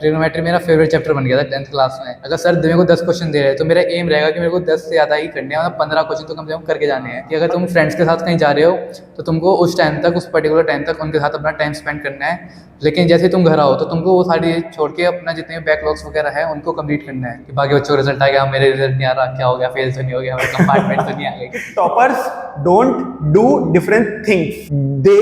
Trigonometry मेरा favourite chapter बन गया था 10th क्लास में। अगर सर मेरे को 10 क्वेश्चन दे रहे हैं तो मेरा एम रहेगा कि मेरे को 10 से ज़्यादा ही करने हैं, मतलब 15 क्वेश्चन तो कम से कम करके जाने हैं। कि अगर तुम फ्रेंड्स के साथ कहीं जा रहे हो तो तुमको उस टाइम तक, उस पर्टिकुलर टाइम तक उनके साथ अपना टाइम स्पेंड करना है। लेकिन जैसे तुम घर आओ तो तुमको वो सारी छोड़ के अपना जितने भी बैकलॉग्स वगैरह है उनको कंप्लीट करना है। कि बाकी बच्चों का रिजल्ट आ गया, मेरे रिजल्ट नहीं आ रहा, क्या हो गया, फेल तो नहीं हो गया, मेरा कंपार्टमेंट तो नहीं आ गई। Toppers don't do different things, they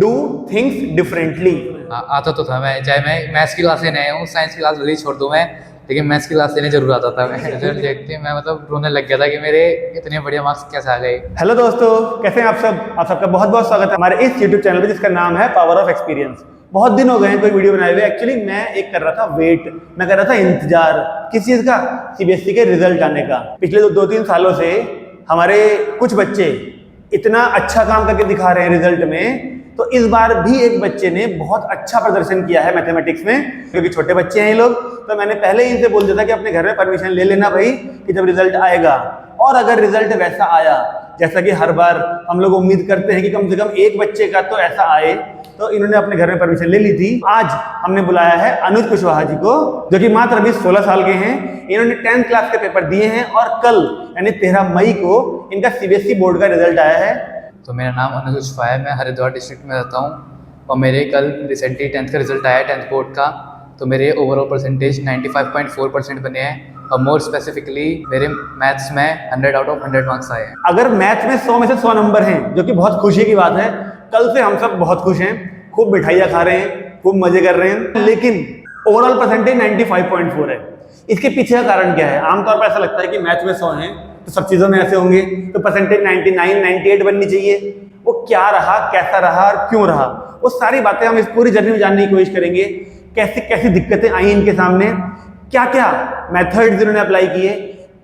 do things differently. आता तो था, मैं चाहे मैं मैथ्स की क्लास लेने आया हूँ, साइंस की क्लास भले ही छोड़ दूँ मैं, लेकिन मैथ्स की क्लास लेने जरूर आता था मैं। रिजल्ट देखते मैं मतलब रोने लग गया था कि मेरे इतने बढ़िया मार्क्स कैसे आ गए। हेलो दोस्तों, कैसे हैं आप सब? आप सबका बहुत बहुत स्वागत है हमारे इस YouTube चैनल पे जिसका नाम है पावर ऑफ एक्सपीरियंस। बहुत दिन हो गए हैं कोई वीडियो बनाए हुए। एक्चुअली मैं एक कर रहा था वेट, मैं कर रहा था इंतजार किस चीज का, सीबीएसई के रिजल्ट आने का। पिछले 2-3 सालों से हमारे कुछ बच्चे इतना अच्छा काम करके दिखा रहे हैं रिजल्ट में, तो इस बार भी एक बच्चे ने बहुत अच्छा प्रदर्शन किया है मैथमेटिक्स में। क्योंकि छोटे बच्चे हैं ये लोग, तो मैंने पहले ही इनसे बोल दिया था कि अपने घर में परमिशन ले लेना भाई, कि जब रिजल्ट आएगा और अगर रिजल्ट वैसा आया जैसा कि हर बार हम लोग उम्मीद करते हैं कि कम से कम एक बच्चे का तो ऐसा आए, तो इन्होंने अपने घर में परमिशन ले ली थी। आज हमने बुलाया है अनुज कुशवाहा जी को, जो कि मात्र अभी 16 साल के हैं। इन्होंने 10th क्लास के पेपर दिए हैं और कल यानी 13 मई को इनका सीबीएसई बोर्ड का रिजल्ट आया है। तो मेरा नाम अनुज कुशवाहा है, मैं हरिद्वार डिस्ट्रिक्ट में रहता हूँ और मेरे कल रिसेंटली 10th का रिजल्ट आया है, 10th बोर्ड का। तो मेरे ओवरऑल परसेंटेज 95.4% बने हैं और मोर स्पेसिफिकली मेरे मैथ्स में 100 आउट ऑफ 100 मार्क्स आए हैं। अगर मैथ्स में 100 में से 100 नंबर हैं, जो कि बहुत खुशी की बात है। कल से हम सब बहुत खुश हैं, खूब मिठाइयाँ खा रहे हैं, खूब मजे कर रहे हैं, लेकिन ओवरऑल परसेंटेज 95.4 है। इसके पीछे का कारण क्या है? आमतौर पर ऐसा लगता है कि मैथ्स में 100 हैं तो सब चीजों में ऐसे होंगे, तो परसेंटेज 99, 98 बननी चाहिए। वो क्या रहा, कैसा रहा और क्यों रहा, वो सारी बातें हम इस पूरी जर्नी में जानने की कोशिश करेंगे। कैसी कैसी दिक्कतें आई इनके सामने, क्या क्या मेथड्स इन्होंने अप्लाई किए,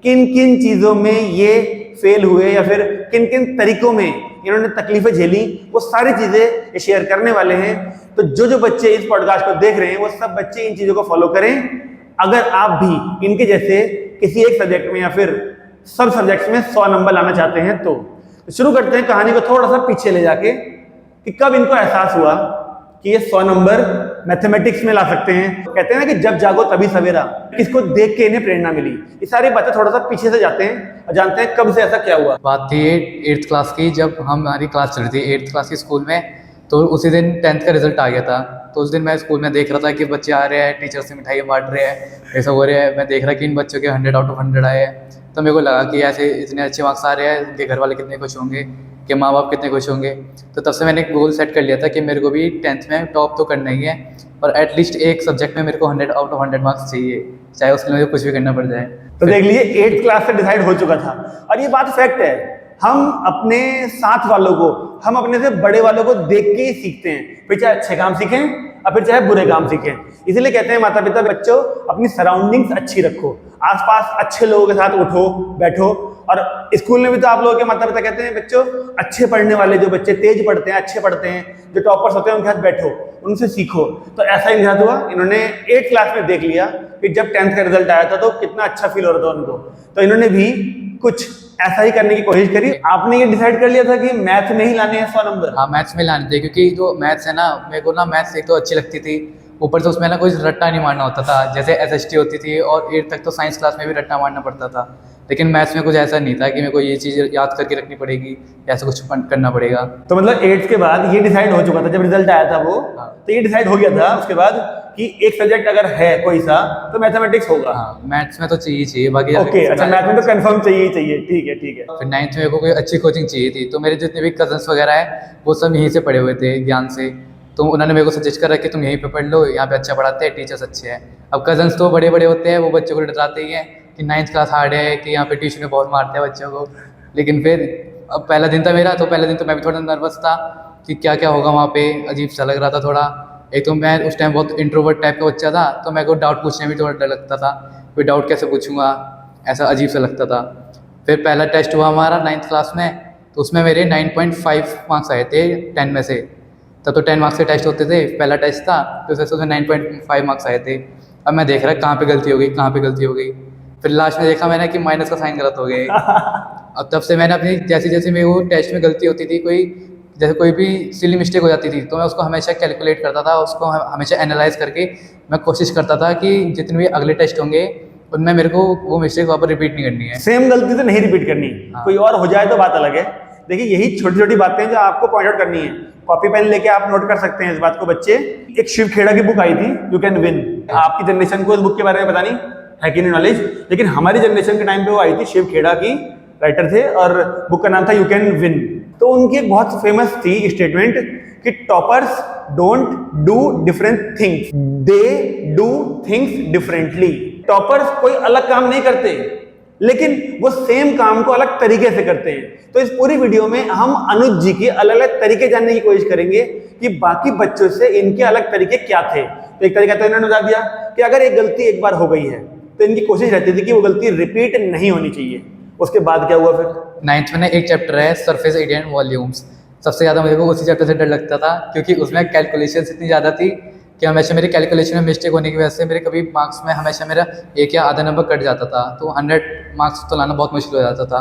किन किन चीजों में ये फेल हुए या फिर किन किन तरीकों में इन्होंने तकलीफें झेली, वो सारी चीजें शेयर करने वाले हैं। तो जो बच्चे इस पॉडकास्ट को देख रहे हैं वो सब बच्चे इन चीजों को फॉलो करें। अगर आप भी इनके जैसे किसी एक सब्जेक्ट में या फिर सब सब्जेक्ट्स में 100 नंबर लाना चाहते हैं तो शुरू करते हैं कहानी को थोड़ा सा पीछे ले जाके, कि कब इनको एहसास हुआ कि ये 100 नंबर मैथमेटिक्स में ला सकते हैं। कहते हैं ना कि जब जागो तभी सवेरा, किसको देख के इन्हें प्रेरणा मिली। ये सारी बातें थोड़ा सा पीछे से जाते हैं और जानते हैं कब से ऐसा क्या हुआ। बात थी 8th क्लास की, जब हमारी क्लास चल रही थी 8th क्लास की स्कूल में। तो उसी दिन 10th का रिजल्ट आ गया था। तो उस दिन मैं स्कूल में देख रहा था कि बच्चे आ रहे हैं, टीचर से मिठाइयाँ बांट रहे हैं, ऐसा हो रहा है। मैं देख रहा कि इन बच्चों के 100 आउट ऑफ 100 आए हैं। तो मेरे को लगा कि ऐसे इतने अच्छे मार्क्स आ रहे हैं, उनके घर वाले कितने खुश होंगे, कि माँ बाप कितने खुश होंगे। तो तब से मैंने एक गोल सेट कर लिया था कि मेरे को भी 10th में टॉप तो करना ही है, और एटलीस्ट एक सब्जेक्ट में मेरे को 100 आउट ऑफ 100 मार्क्स चाहिए, चाहे उसके लिए मुझे कुछ भी करना पड़ जाए। तो देख लिए 8th क्लास से डिसाइड हो चुका था। और ये बात फैक्ट है, हम अपने साथ वालों को, हम अपने से बड़े वालों को देख के ही सीखते हैं, फिर चाहे अच्छे काम सीखें और फिर चाहे बुरे काम सीखें। इसलिए कहते हैं माता पिता, बच्चों अपनी सराउंडिंग्स अच्छी रखो, आसपास अच्छे लोगों के साथ उठो बैठो। और स्कूल में भी तो आप लोगों के माता पिता कहते हैं बच्चों अच्छे पढ़ने वाले, जो बच्चे तेज पढ़ते हैं, अच्छे पढ़ते हैं, जो टॉपर्स होते हैं उनके साथ बैठो, उनसे सीखो। तो ऐसा ही निराश हुआ, इन्होंने 8th क्लास में देख लिया कि जब 10th का रिजल्ट आया था तो कितना अच्छा फील हो रहा था उनको। तो इन्होंने भी कुछ ऐसा ही करने की कोशिश करी। आपने ये डिसाइड कर लिया था कि मैथ में ही लाने हैं 100 नंबर? हाँ, मैथ्स में लाने थे, क्योंकि जो मैथ्स है ना, मेरे को ना मैथ्स एक तो अच्छी लगती थी, ऊपर से उसमें ना कोई रट्टा नहीं मारना होता था। जैसे SST होती थी और 8th तक तो साइंस क्लास में भी रट्टा मारना पड़ता था, लेकिन मैथ्स में कुछ ऐसा नहीं था कि मेरे को ये चीज़ याद करके रखनी पड़ेगी, ऐसा कुछ करना पड़ेगा। तो मतलब 8th के बाद ये डिसाइड हो चुका था, जब रिजल्ट आया था वो, हाँ। तो ये डिसाइड हो गया था उसके बाद कि एक सब्जेक्ट अगर है कोई सा तो मैथमेटिक्स होगा। हाँ, मैथ्स में तो चाहिए बाकी। ओके, अच्छा, मैथ में तो कंफर्म चाहिए ही चाहिए, ठीक है ठीक है। फिर 9th में मेरे को कोई अच्छी कोचिंग चाहिए थी, तो मेरे जितने भी कजन्स वगैरह है वो सब यहीं से पढ़े हुए थे ज्ञान से। तो उन्होंने मेरे को सजेस्ट करा कि तुम यहीं पे पढ़ लो, यहाँ पे अच्छा पढ़ाते हैं, टीचर्स अच्छे हैं। अब कजन्स तो बड़े बड़े होते हैं, वो बच्चों को डराते ही हैं कि 9th क्लास हार्ड है, कि यहाँ पे ट्यूशन में बहुत मारते हैं बच्चों को। लेकिन फिर अब पहला दिन था मेरा, तो पहले दिन तो मैं भी थोड़ा नर्वस था कि क्या क्या होगा वहाँ पे, अजीब सा लग रहा था थोड़ा। एक तो मैं उस टाइम बहुत इंट्रोवर्ट टाइप का बच्चा था, तो मेरे को डाउट पूछने में भी थोड़ा डर लगता था, कोई डाउट कैसे पूछूंगा, ऐसा अजीब सा लगता था। फिर पहला टेस्ट हुआ हमारा 9th क्लास में, तो उसमें मेरे 9.5 मार्क्स आए थे 10 में से। तब तो 10 मार्क्स के टेस्ट होते थे, पहला टेस्ट था, तो उसमें 9.5 मार्क्स आए थे। अब मैं देख रहा कहाँ पे गलती हो गई, कहाँ पे गलती हो गई। फिर लास्ट में देखा मैंने कि माइनस का साइन गलत हो गए। अब तब से मैंने अपनी जैसे जैसे मेरे वो टेस्ट में गलती होती थी, कोई जैसे कोई भी सिली मिस्टेक हो जाती थी तो मैं उसको हमेशा कैलकुलेट करता था, उसको हमेशा एनालाइज करके मैं कोशिश करता था कि जितने भी अगले टेस्ट होंगे उनमें मेरे को वो मिस्टेक वापस रिपीट नहीं करनी है। सेम गलती तो नहीं रिपीट करनी। हाँ। कोई और हो जाए तो बात अलग है। देखिए यही छोटी छोटी बातें जो आपको पॉइंट आउट करनी है। कॉपी पेन लेके आप नोट कर सकते हैं इस बात को बच्चे। एक शिव खेड़ा की बुक आई थी यू कैन विन। आपकी जनरेशन को इस बुक के बारे में पता नहीं है कि नहीं नॉलेज, लेकिन हमारी जनरेशन के टाइम पे वो आई थी। शिव खेड़ा की राइटर थे और बुक का नाम था यू कैन विन। तो उनकी एक बहुत फेमस थी स्टेटमेंट कि toppers don't do different things, they do things differently. Toppers कोई अलग काम नहीं करते लेकिन वो सेम काम को अलग तरीके से करते हैं। तो इस पूरी वीडियो में हम अनुज जी के अलग अलग तरीके जानने की कोशिश करेंगे कि बाकी बच्चों से इनके अलग तरीके क्या थे। तो एक तरीका तो इन्होंने बता दिया कि अगर एक गलती एक बार हो गई है तो इनकी कोशिश रहती थी कि वो गलती रिपीट नहीं होनी चाहिए। उसके बाद क्या हुआ फिर? 9th में ना एक चैप्टर है सरफेस एरिया एंड वॉल्यूम्स। सबसे ज़्यादा मेरे को उसी चैप्टर से डर लगता था क्योंकि उसमें कैलकुलेशंस इतनी ज़्यादा थी कि हमेशा मेरी कैलकुलेशन में मिस्टेक होने की वजह से मेरे कभी मार्क्स में हमेशा मेरा एक या आधा नंबर कट जाता था। तो 100 मार्क्स तो लाना बहुत मुश्किल हो जाता था।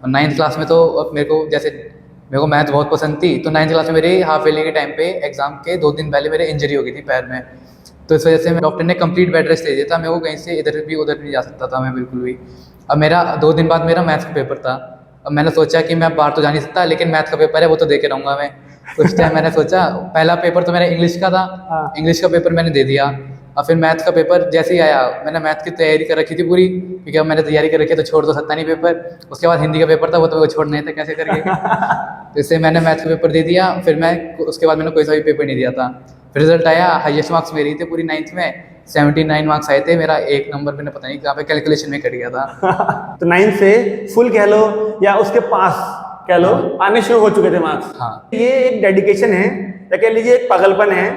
और 9th क्लास में तो मेरे को जैसे मेरे को मैथ बहुत पसंद थी तो 9th क्लास में मेरे हाफ ईयरली के टाइम पे एग्जाम के 2 दिन पहले मेरे इंजरी हो गई थी पैर में। तो इस वजह से डॉक्टर ने कंप्लीट बेड रेस्ट दे दिया था। मेरे को कहीं से इधर भी उधर भी जा सकता था मैं बिल्कुल भी। अब मेरा 2 दिन बाद मेरा मैथ्स का पेपर था। अब मैंने सोचा कि मैं बाहर तो जा नहीं सकता लेकिन मैथ्स का पेपर है वो तो दे के रहूँगा मैं। तो उस टाइम मैंने सोचा पहला पेपर तो मेरा इंग्लिश का था। हाँ। इंग्लिश का पेपर मैंने दे दिया और फिर मैथ्स का पेपर जैसे ही आया मैंने मैथ की तैयारी कर रखी थी पूरी क्योंकि अब मैंने तैयारी कर रखी है तो छोड़ तो सकता नहीं पेपर। उसके बाद हिंदी का पेपर था वो तो छोड़ नहीं था कैसे करके। तो इससे मैंने मैथ्स का पेपर दे दिया। फिर मैं उसके बाद मैंने कोई सा भी पेपर नहीं दिया था। फिर रिजल्ट आया, हाईएस्ट मार्क्स मेरी थे पूरी 9th में 79 मार्क्स आए थे। मेरा एक नंबर मैंने पता नहीं कहाँ पे कैलकुलेशन में कट गया था। तो 9th से फुल कह लो या उसके पास कह लो आने शुरू हो चुके थे मार्क्स। हाँ। ये एक डेडिकेशन है या कह लीजिए एक पागलपन है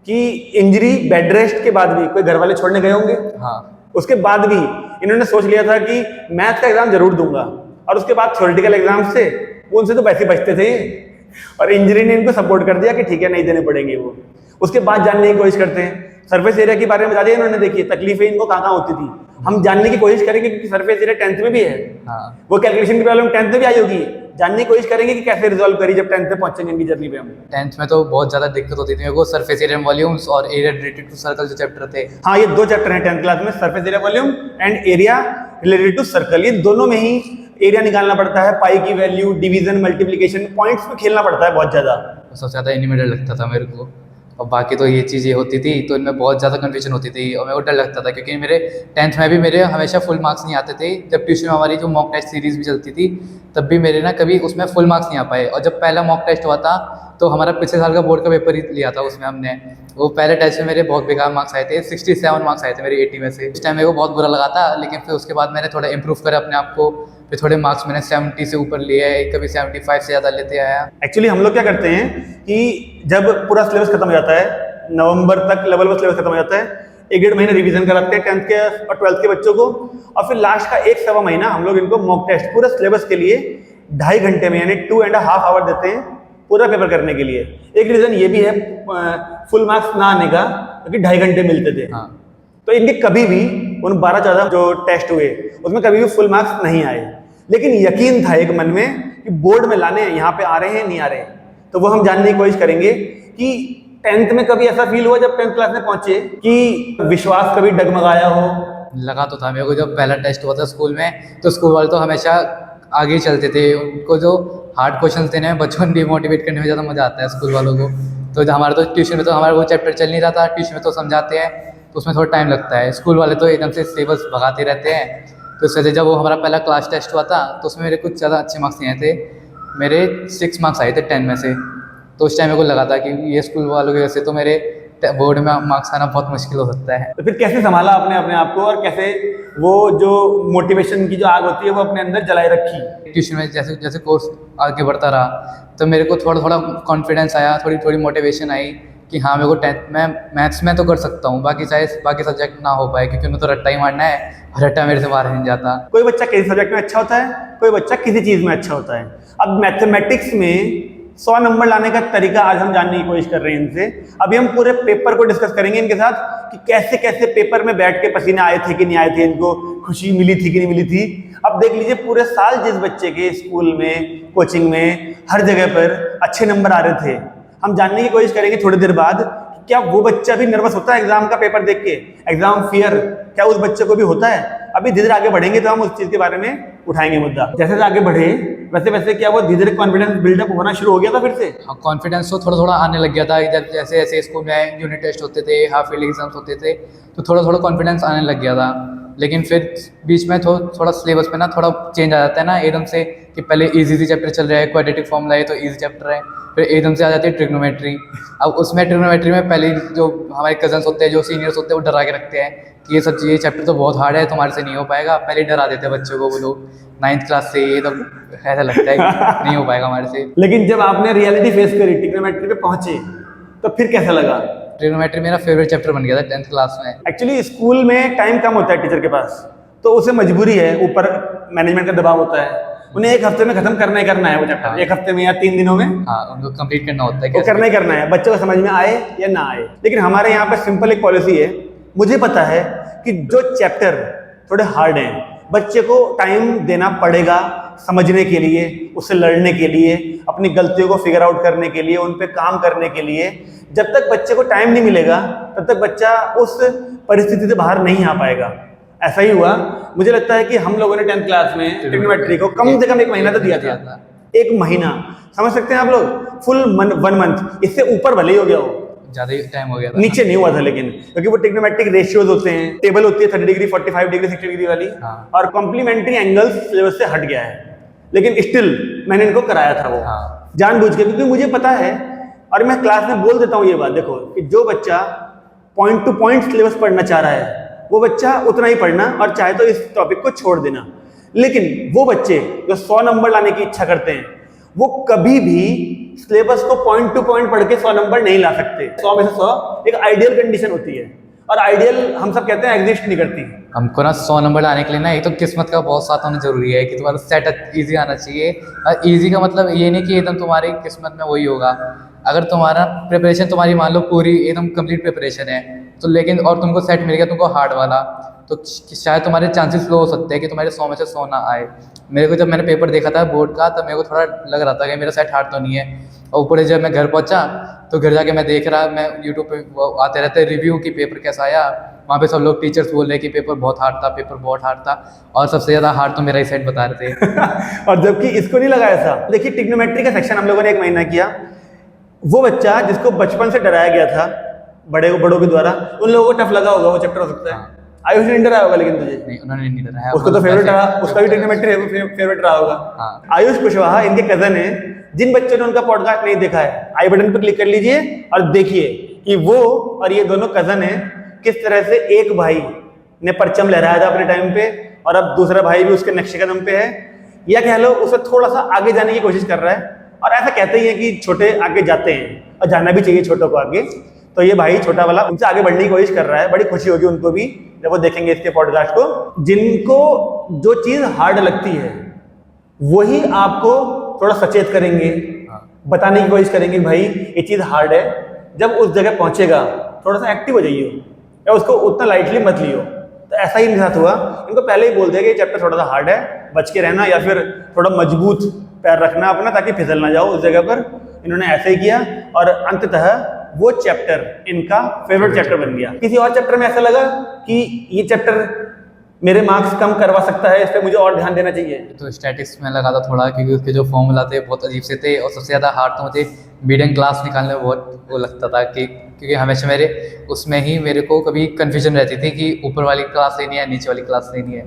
कि इंजरी बेड रेस्ट के बाद भी कोई घर वाले छोड़ने गए होंगे। हाँ। उसके बाद भी इन्होंने सोच लिया था कि मैथ का एग्जाम जरूर दूंगा और उसके बाद थ्योरेटिकल एग्जाम से उनसे तो पैसे बचते थे और इंजरी ने इनको सपोर्ट कर दिया कि ठीक है नहीं देने पड़ेंगे वो। उसके बाद जानने की कोशिश करते हैं सरफेस एरिया के बारे में बता दिया इन्होंने। देखिए तकलीफें इनको कहाँ होती थी हम जानने की कोशिश करेंगे क्योंकि सरफेस एरिया 10th में भी है। हाँ। वो कैलकुलेशन की प्रॉब्लम 10th में भी आई होगी। जानने की कोशिश करेंगे कि कैसे रिजॉल्व करी जब 10th पे पहुंचेंगे इनकी जर्नी पे हम। 10th में तो बहुत ज़्यादा दिक्कत होती थी मेरे को। सरफेस एरिया वॉल्यूम्स और एरिया रिलेटेड टू सर्कल जो चैप्टर थे। हाँ ये 2 चैप्टर हैं 10th क्लास में, surface area volume and area related to circle. ये दोनों में ही एरिया निकालना पड़ता है, पाई की वैल्यू, डिवीजन, मल्टीप्लीकेशन, पॉइंट्स में खेलना पड़ता है बहुत ज्यादा। सबसे ज़्यादा इन्हीं में डर लगता था मेरे को। और बाकी तो ये चीज़ें होती थी तो इनमें बहुत ज़्यादा कन्फ्यूजन होती थी और मेरे को डर लगता था क्योंकि मेरे 10th में भी मेरे हमेशा फुल मार्क्स नहीं आते थे। जब ट्यूशन में हमारी जो मॉक टेस्ट सीरीज़ भी चलती थी तब भी मेरे ना कभी उसमें फुल मार्क्स नहीं आ पाए। और जब पहला मॉक टेस्ट हुआ था तो हमारा पिछले साल का बोर्ड का पेपर ही लिया था उसमें हमने। वो पहले टेस्ट में मेरे बहुत बेकार मार्क्स आए थे, 67 मार्क्स आए थे मेरे 80 में से। उस टाइम मेरे को बहुत बुरा लगा था लेकिन फिर उसके बाद मैंने थोड़ा इंप्रूव करा अपने आप को। फिर थोड़े मार्क्स मैंने 70 से ऊपर लिए, कभी 75 से ज़्यादा लेते आया। एक्चुअली हम लोग क्या करते हैं कि जब पूरा सिलेबस खत्म हो जाता है, नवंबर तक लेवल 1 सिलेबस खत्म हो जाता है, 1-1.5 महीने रिवीजन कराते हैं 10th के और 12th के बच्चों को और फिर लास्ट का 1-1.25 महीना हम लोग इनको मॉक टेस्ट पूरा सिलेबस के लिए 2.5 घंटे में यानी 2.5 आवर देते हैं पूरा पेपर करने के लिए। एक रीजन ये भी है फुल मार्क्स ना आने का क्योंकि 2.5 घंटे मिलते थे। हाँ। तो इनके कभी भी उन 12-14 जो टेस्ट हुए उसमें कभी भी फुल मार्क्स नहीं आए, लेकिन यकीन था एक मन में कि बोर्ड में लाने यहाँ पे आ रहे हैं नहीं आ रहे। तो वो हम जानने की कोशिश करेंगे कि 10th में कभी ऐसा फील हुआ जब 10th क्लास में पहुंचे कि विश्वास कभी डगमगाया हो? लगा तो था मेरे को जब पहला टेस्ट हुआ था स्कूल में तो स्कूल वाले तो हमेशा आगे ही चलते थे। उनको जो हार्ड क्वेश्चन देने में बच्चों को डिमोटिवेट करने में ज़्यादा मज़ा आता है स्कूल वालों को। तो हमारा तो ट्यूशन में तो हमारा वो चैप्टर चल नहीं रहा था, ट्यूशन में तो समझाते हैं तो उसमें थोड़ा टाइम लगता है। स्कूल वाले तो एकदम से सिलेबस भगाते रहते हैं। तो इस वजह जब वो हमारा पहला क्लास टेस्ट हुआ था तो उसमें मेरे कुछ ज़्यादा अच्छे मार्क्स नहीं आए थे। मेरे 6 मार्क्स आए थे 10 में से। तो उस टाइम मेरे को लगा था कि ये स्कूल वालों की वजह से तो मेरे बोर्ड में मार्क्स आना बहुत मुश्किल हो सकता है। तो फिर कैसे संभाला आपने अपने आप को और कैसे वो जो मोटिवेशन की जो आग होती है वो अपने अंदर जलाए रखी? ट्यूशन में जैसे जैसे कोर्स आगे बढ़ता रहा तो मेरे को थोड़ा थोड़ा कॉन्फिडेंस आया, थोड़ी थोड़ी मोटिवेशन आई कि हाँ मेरे को 10th में मैथ्स में तो कर सकता हूँ, बाकी चाहे बाकी सब्जेक्ट ना हो पाए क्योंकि उन्हें तो रट्टा ही मारना है और रट्टा मेरे से बाहर नहीं जाता। कोई बच्चा किसी सब्जेक्ट में अच्छा होता है, कोई बच्चा किसी चीज़ में अच्छा होता है। अब मैथमेटिक्स में 100 नंबर लाने का तरीका आज हम जानने की कोशिश कर रहे हैं इनसे। अभी हम पूरे पेपर को डिस्कस करेंगे इनके साथ कि कैसे कैसे पेपर में बैठ के पसीने आए थे कि नहीं आए थे, इनको खुशी मिली थी कि नहीं मिली थी। अब देख लीजिए पूरे साल जिस बच्चे के स्कूल में, कोचिंग में, हर जगह पर अच्छे नंबर आ रहे थे, हम जानने की कोशिश करेंगे थोड़ी देर बाद कि क्या वो बच्चा भी नर्वस होता है एग्जाम का पेपर देख के, एग्जाम फियर क्या उस बच्चे को भी होता है। अभी धीरे आगे बढ़ेंगे तो हम उस चीज के बारे में उठाएंगे मुद्दा। जैसे जैसे आगे बढ़े वैसे वैसे क्या वो धीरे कॉन्फिडेंस बिल्डअप होना शुरू हो गया था फिर से? हाँ, कॉन्फिडेंस तो थोड़ा थोड़ा आने लग गया था। जब जैसे जैसे स्कूल में यूनिट टेस्ट होते थे, हाफ ईयरली एग्जाम्स होते थे, तो थोड़ा थोड़ा कॉन्फिडेंस आने लग गया था। लेकिन फिर बीच में थोड़ा सिलेबस में ना थोड़ा चेंज आ जाता है ना एकदम से, कि पहले इजी चैप्टर चल रहा है, क्वाड्रेटिक फॉर्मूला है तो इजी चैप्टर है, फिर एकदम से आ जाती है ट्रिग्नोमेट्री। अब उसमें ट्रिग्नोमेट्री में पहले जो हमारे कजन्स होते हैं, जो सीनियर्स होते हैं, वो डरा के रखते हैं कि ये चैप्टर तो बहुत हार्ड है, तुम्हारे से नहीं हो पाएगा। पहले डरा देते हैं बच्चों को वो लोग 9th क्लास से। ये तो ऐसा लगता है कि नहीं हो पाएगा हमारे से। लेकिन जब आपने रियलिटी फेस करी, ट्रिग्नोमेट्री पे पहुंचे, तो फिर कैसा लगा? ट्रिग्नोमेट्री मेरा फेवरेट चैप्टर बन गया था 10th क्लास में। एक्चुअली स्कूल में टाइम कम होता है टीचर के पास, तो उसे मजबूरी है, ऊपर मैनेजमेंट का दबाव होता है, उन्हें एक हफ्ते में खत्म करना ही करना है वो चैप्टर। हाँ। एक हफ्ते में या 3 दिनों में हाँ, उनको कंप्लीट करना होता है। वो करना ही करना है, बच्चों को समझ में आए या ना आए। लेकिन हमारे यहाँ पे सिंपल एक पॉलिसी है, मुझे पता है कि जो चैप्टर थोड़े हार्ड हैं, बच्चे को टाइम देना पड़ेगा समझने के लिए, उससे लड़ने के लिए, अपनी गलतियों को फिगर आउट करने के लिए, उन पे काम करने के लिए। जब तक बच्चे को टाइम नहीं मिलेगा तब तक बच्चा उस परिस्थिति से बाहर नहीं आ पाएगा। ऐसा ही हुआ। मुझे लगता है कि हम लोगों ने 10th क्लास में ट्रिग्नोमेट्री को कम से कम 1 महीना तो दिया था। 1 महीना समझ सकते हैं आप लोग, फुल 1 मंथ, इससे ऊपर भले ही हो गया हो, ज़्यादा ही टाइम हो गया था। नीचे नहीं हुआ था। लेकिन क्योंकि वो ट्रिग्नोमेट्रिक रेशियोज होते हैं, टेबल होती है 30 डिग्री, 45 डिग्री, 60 डिग्री वाली, हाँ। और कॉम्प्लीमेंट्री एंगल्स सिलेबस से हट गया है। लेकिन स्टिल मैंने इनको कराया था वो, हाँ। जानबूझ के, क्योंकि मुझे पता है और मैं क्लास में बोल देता हूँ ये बात, देखो कि जो बच्चा पॉइंट टू पॉइंट सिलेबस पढ़ना चाह रहा है वो बच्चा उतना ही पढ़ना, और चाहे तो इस टॉपिक को छोड़ देना। लेकिन वो बच्चे जो 100 नंबर लाने की इच्छा करते हैं, वो कभी भी सिलेबस को पॉइंट टू पॉइंट पढ़ के 100 नंबर नहीं ला सकते। 100 में से 100 एक आइडियल कंडीशन होती है, और आइडियल हम सब कहते हैं एग्जिस्ट नहीं करती। हमको ना 100 नंबर लाने के लिए ना एक तो किस्मत का बहुत साथ होना जरूरी है, कि तुम्हारा सेट इजी आना चाहिए। और इजी का मतलब ये नहीं कि एकदम तुम्हारी किस्मत में वही होगा। अगर तुम्हारा प्रिपरेशन, तुम्हारी मान लो पूरी एकदम कंप्लीट प्रिपरेशन है, तो लेकिन और तुमको सेट मिल गया तुमको हार्ड वाला, तो शायद तुम्हारे चांसेस लो हो सकते हैं कि तुम्हारे 100 में से 100 ना आए। मेरे को जब मैंने पेपर देखा था बोर्ड का, तब मेरे को थोड़ा लग रहा था कि मेरा सेट हार्ड तो नहीं है। और ऊपर जब मैं घर पहुंचा तो घर जाके मैं देख रहा, मैं यूट्यूब पे वो आते रहते रिव्यू कि पेपर कैसा आया, वहाँ पे सब लोग टीचर्स बोल रहे हैं कि पेपर बहुत हार्ड था, पेपर बहुत हार्ड था, और सबसे ज़्यादा हार्ड तो मेरा ही सेट बता रहे थे। और जबकि इसको नहीं लगा ऐसा। देखिए ट्रिग्नोमेट्री का सेक्शन हम लोगों ने 1 महीना किया। वो बच्चा जिसको बचपन से डराया गया था बड़ों के द्वारा, उन लोगों को टफ लगा होगा वो चैप्टर, हो सकता है। आयुष ने डराया होगा, लेकिन तुझे नहीं, उन्होंने नहीं डराया। उसको तो फेवरेट रहा, उसका भी ट्रिग्नोमेट्री फेवरेट रहा होगा। हाँ। आयुष कुशवाहा इनके कजन है। जिन बच्चों ने उनका पॉडकास्ट नहीं देखा है, आई बटन पर क्लिक कर लीजिए और देखिए कि वो और ये दोनों कजन हैं, किस तरह से एक भाई ने परचम लहराया था अपने टाइम पे, और अब दूसरा भाई भी उसके नक्शे कदम पे है, या कह लो उसे थोड़ा सा आगे जाने की कोशिश कर रहा है। और ऐसा कहते ही है कि छोटे आगे जाते हैं, और जाना भी चाहिए छोटों को आगे। तो ये भाई छोटा वाला उनसे आगे बढ़ने की कोशिश कर रहा है। बड़ी खुशी होगी उनको भी जब वो देखेंगे इसके पॉडकास्ट को। जिनको जो चीज हार्ड लगती है वही आपको थोड़ा सचेत करेंगे, बताने की कोशिश करेंगे भाई ये चीज हार्ड है। जब उस जगह पहुंचेगा थोड़ा सा एक्टिव हो जाइए, या उसको उतना लाइटली मत लियो। तो ऐसा ही मेरे साथ हुआ। इनको पहले ही बोल दिया कि ये चैप्टर थोड़ा सा हार्ड है, बच के रहना, या फिर थोड़ा मजबूत पैर रखना अपना ताकि फिसल ना जाओ उस जगह पर। इन्होंने ऐसे ही किया, और अंततः वो चैप्टर इनका फेवरेट चैप्टर बन गया। किसी और चैप्टर में ऐसा लगा कि ये चैप्टर मेरे मार्क्स कम करवा सकता है, इस पर मुझे और ध्यान देना चाहिए? तो स्टैटिक्स में लगा था थोड़ा, क्योंकि उसके जो फॉर्मूला थे बहुत अजीब से थे, और सबसे ज़्यादा हार्ड तो मुझे मीडियम क्लास निकालने में बहुत वो लगता था, कि क्योंकि हमेशा मेरे उसमें ही मेरे को कभी कन्फ्यूजन रहती थी कि ऊपर वाली क्लास लेनी है, नीचे वाली क्लास लेनी है।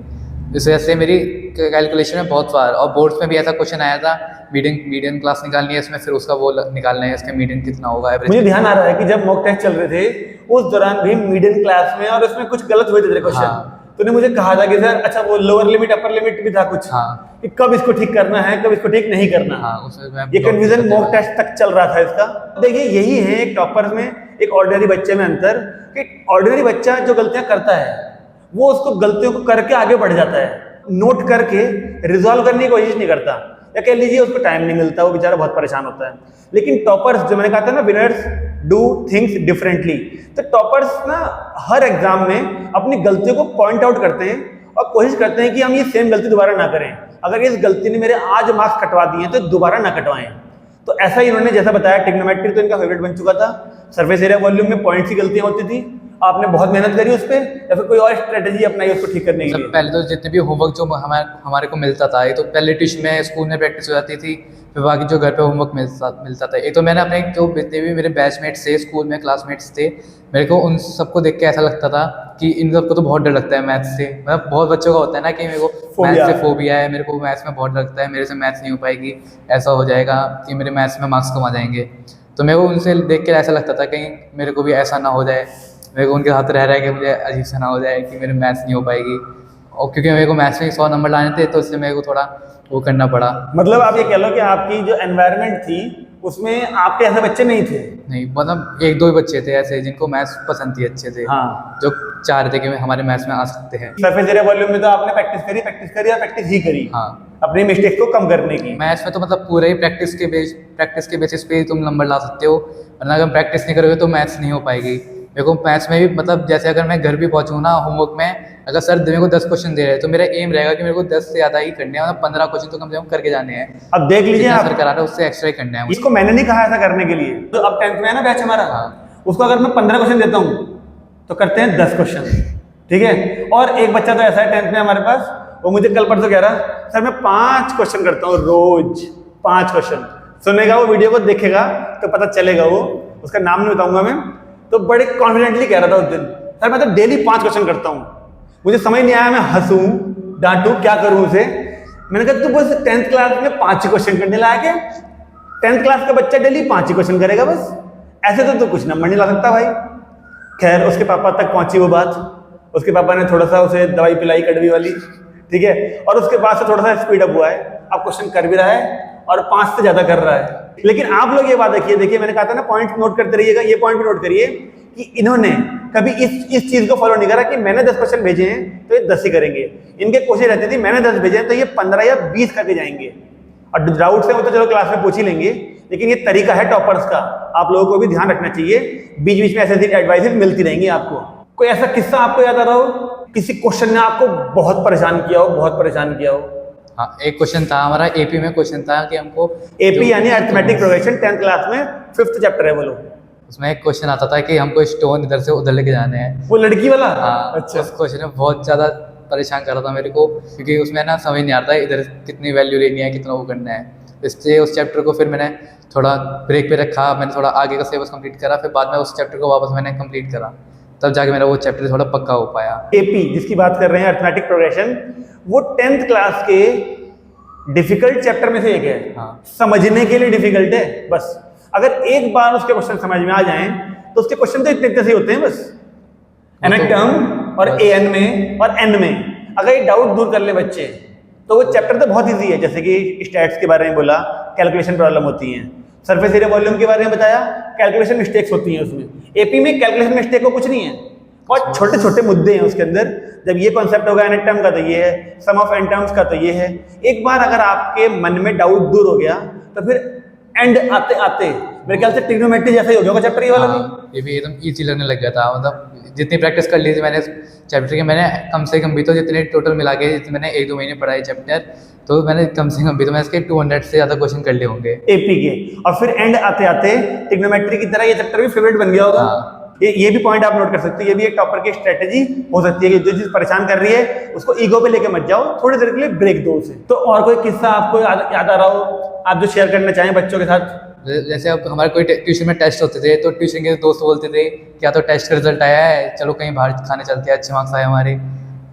इस वजह से मेरी कैलकुलेशन में बहुत बार, और बोर्ड्स में भी ऐसा क्वेश्चन आया था, मीडियम क्लास निकालनी है इसमें, फिर उसका वो निकालना है इसका मीडियम कितना होगा। मुझे ध्यान आ रहा है कि जब मॉक टेस्ट चल रहे थे उस दौरान भी मीडियम क्लास में, और उसमें कुछ गलत हुए थे तेरे क्वेश्चन। हाँ। तूने मुझे कहा था कि सर अच्छा वो लोअर लिमिट अपर लिमिट भी था कुछ, हाँ। कि कब इसको ठीक करना है, कब इसको ठीक नहीं करना। हाँ, उसमें ये कंफ्यूजन मॉक टेस्ट तक चल रहा था इसका। देखिए यही है एक टॉपर में, एक ऑर्डिनरी बच्चे में अंतर, कि ऑर्डिनरी बच्चा जो गलतियां करता है वो उसको गलतियों को करके आगे बढ़ जाता है, नोट करके रिजॉल्व करने की कोशिश नहीं करता। या कह लीजिए उसको टाइम नहीं मिलता, वो बेचारा बहुत परेशान होता है। लेकिन टॉपर्स, जो मैंने कहा था ना, विनर्स डू थिंग्स डिफरेंटली, तो टॉपर्स ना हर एग्जाम में अपनी गलतियों को पॉइंट आउट करते हैं और कोशिश करते हैं कि हम ये सेम गलती दोबारा ना करें। अगर इस गलती ने मेरे आज मार्क्स कटवा दिए हैं तो दोबारा ना कटवाएं। तो ऐसा ही इन्होंने जैसा बताया, ट्रिग्नोमेट्री तो इनका फेवरेट बन चुका था। सरफेस एरिया वॉल्यूम में पॉइंट्स की गलतियां होती थी, आपने बहुत मेहनत करी उस पर, या फिर कोई और स्ट्रेटेजी अपनाई उसको ठीक करने के लिए? पहले तो जितने भी होमवर्क जो हमारे को मिलता था, ये तो पहले ट्यूशन में स्कूल में प्रैक्टिस हो जाती थी, फिर बाकी जो घर पे होमवर्क मिलता था, ये तो मैंने अपने जो जितने भी मेरे बैचमेट्स थे स्कूल में, क्लासमेट्स थे, मेरे को उन सबको देख के ऐसा लगता था कि इन सबको तो बहुत डर लगता है मैथ्स से। मतलब बहुत बच्चों का होता है ना कि मेरे को मैथ्स से फोबिया है, मेरे को मैथ्स में बहुत डर लगता है, मेरे से मैथ्स नहीं हो पाएगी, ऐसा हो जाएगा कि मेरे मैथ्स में मार्क्स कम आ जाएंगे। तो मेरे को उनसे देख के ऐसा लगता था कहीं मेरे को भी ऐसा ना हो जाए, मेरे को उनके साथ रह के मुझे अजीब सा ना हो जाए कि मेरे मैथ्स नहीं हो पाएगी। और क्योंकि मेरे को मैथ्स में 100 नंबर लाने थे, तो इसलिए मेरे को थोड़ा वो करना पड़ा। मतलब आप ये कह लो कि आपकी जो एनवायरनमेंट थी उसमें आपके ऐसे बच्चे नहीं थे? नहीं, मतलब एक दो ही बच्चे थे ऐसे जिनको मैथ्स पसंद थी अच्छे से, हाँ, जो चाह रहे थे कि हमारे मैथ्स में आ सकते हैं। सरफेस एरिया वॉल्यूम में तो आपने प्रैक्टिस करी और प्रैक्टिस ही करी, हाँ, अपनी मिस्टेक्स को कम करने की। मैथ्स में तो मतलब पूरे ही प्रैक्टिस के बेसिस पे ही तुम नंबर ला सकते हो, वरना अगर प्रैक्टिस नहीं करोगे तो मैथ्स नहीं हो पाएगी। मेरे को मैथ्स में भी मतलब जैसे अगर मैं घर भी पहुंचूँ ना होमवर्क में, अगर सर मेरे को 10 क्वेश्चन दे रहे हैं तो मेरा एम रहेगा कि मेरे को 10 से ज़्यादा ही करने हैं, मतलब 15 क्वेश्चन तो कम से कम करके जाने हैं। अब देख लीजिए आप, सर करा रहा है उससे एक्स्ट्रा ही करना है। इसको मैंने नहीं कहा ऐसा करने के लिए। जो अब 10th में है ना बैच हमारा, उसको अगर मैं 15 क्वेश्चन देता हूँ तो करते हैं 10 क्वेश्चन, ठीक है। और एक बच्चा तो ऐसा है 10th में हमारे पास, वो मुझे कल परसों कह रहा, सर मैं 5 क्वेश्चन करता हूँ रोज, 5 क्वेश्चन। सुनेगा वो, वीडियो को देखेगा तो पता चलेगा, वो उसका नाम नहीं बताऊंगा मैं, तो बड़े कॉन्फिडेंटली कह रहा था उस दिन, सर मैं तो डेली 5 क्वेश्चन करता हूँ। मुझे समझ नहीं आया, मैं हंसूं डांटूं क्या करूं उसे। मैंने कहा तू बस 10th क्लास में 5 क्वेश्चन करने लायक है, 10th क्लास का बच्चा डेली 5 क्वेश्चन करेगा बस, ऐसे तो कुछ नंबर नहीं ला सकता भाई। खैर उसके पापा तक पहुंची वो बात, उसके पापा ने थोड़ा सा उसे दवाई पिलाई कड़वी वाली, ठीक है, और उसके बाद से थोड़ा सा स्पीड अप हुआ है, अब क्वेश्चन कर भी रहा है और 5 से ज्यादा कर रहा है। लेकिन आप लोग ये बात देखिए, मैंने कहा था ना पॉइंट नोट करते रहिएगा, ये पॉइंट भी नोट करिए कि इन्होंने कभी इस चीज को फॉलो नहीं करा कि मैंने 10 क्वेश्चन भेजे हैं तो ये 10 ही करेंगे। इनके कोशिश रहती थी मैंने 10 भेजे हैं तो ये 15 या 20 करके जाएंगे। और डाउट्स है वो तो चलो क्लास में पूछ ही लेंगे, लेकिन ये तरीका है टॉपर्स का, आप लोगों को भी ध्यान रखना चाहिए। बीच बीच में ऐसी एडवाइस मिलती रहेंगी आपको। कोई ऐसा किस्सा आपको याद आ रहा हो, किसी क्वेश्चन ने आपको बहुत परेशान किया हो? हाँ, एक क्वेश्चन था हमारा एपी में, क्वेश्चन था कि हमको एपी यानी अरिथमेटिक प्रोग्रेशन, 10th क्लास में 5th चैप्टर है वो लोग। उसमें एक क्वेश्चन आता था कि हमको स्टोन इधर से उधर लेके जाने हैं। वो लड़की वाला? हाँ, अच्छा। उस क्वेश्चन में बहुत ज़्यादा परेशान कर रहा था मेरे को, क्योंकि उसमें ना समझ नहीं आता इधर कितनी वैल्यू लेनी है, कितना वो करना है। इसलिए उस चैप्टर को फिर मैंने थोड़ा ब्रेक पे रखा, मैंने थोड़ा आगे का सिलेबस कंप्लीट करा, फिर बाद में उस चैप्टर को वापस मैंने कंप्लीट करा, तब जाके मेरा वो चैप्टर थोड़ा पक्का हो पाया। एपी जिसकी बात कर रहे हैं, अरिथमेटिक प्रोग्रेशन, वो 10th क्लास के डिफिकल्ट चैप्टर में से एक है। हाँ। समझने के लिए डिफिकल्ट है बस, अगर एक बार उसके क्वेश्चन समझ में आ जाएं तो उसके क्वेश्चन तो इतने से होते हैं बस, एन टर्म और एन में और एन में। अगर ये डाउट दूर कर ले बच्चे तो वो चैप्टर तो बहुत इजी है। जैसे कि स्टैट्स के बारे में बोला, कैलकुलेशन प्रॉब्लम होती है, सरफेस एरिया वॉल्यूम के बारे में बताया, कैलकुलेशन मिस्टेक्स होती हैं उसमें। एपी में कैलकुलेशन मिस्टेक को कुछ नहीं है, बहुत छोटे छोटे मुद्दे हैं उसके अंदर। जब ये कॉन्सेप्ट होगा एन टर्म का तो ये है, सम ऑफ एन टर्म्स का तो ये है। एक बार अगर आपके मन में डाउट दूर हो गया तो फिर एंड आते आते मेरे ख्याल से ट्रिग्नोमेट्री जैसा ही हो गया चैप्टर ये वाला। हाँ, ये भी एकदम ईजी लगने लग गया था। मतलब जितनी प्रैक्टिस कर ली थी मैंने चैप्टर की, मैंने कम से कम भी तो जितने टोटल मिला के जितने मैंने 1-2 महीने पढ़ा है चैप्टर, तो मैंने कम से कम भी तो मैं इसके 200 से ज़्यादा क्वेश्चन कर लिए होंगे एपी के। और फिर एंड आते आते ट्रिग्नोमेट्री की तरह ये चैप्टर भी फेवरेट बन गया होगा। हाँ। ये भी पॉइंट आप नोट कर सकते हैं, ये भी एक टॉपर की स्ट्रेटेजी हो सकती है कि जो चीज परेशान कर रही है उसको ईगो पे लेके मत जाओ, थोड़ी देर के लिए ब्रेक दो उसे। तो और कोई किस्सा आपको याद आ रहा हो, आप जो शेयर करना चाहें बच्चों के साथ? जैसे अब हमारे कोई ट्यूशन में टेस्ट होते थे, तो ट्यूशन के दोस्त बोलते थे क्या तो टेस्ट का रिजल्ट आया है, चलो कहीं बाहर खाने चलते हैं, अच्छे मार्क्स आए हमारे।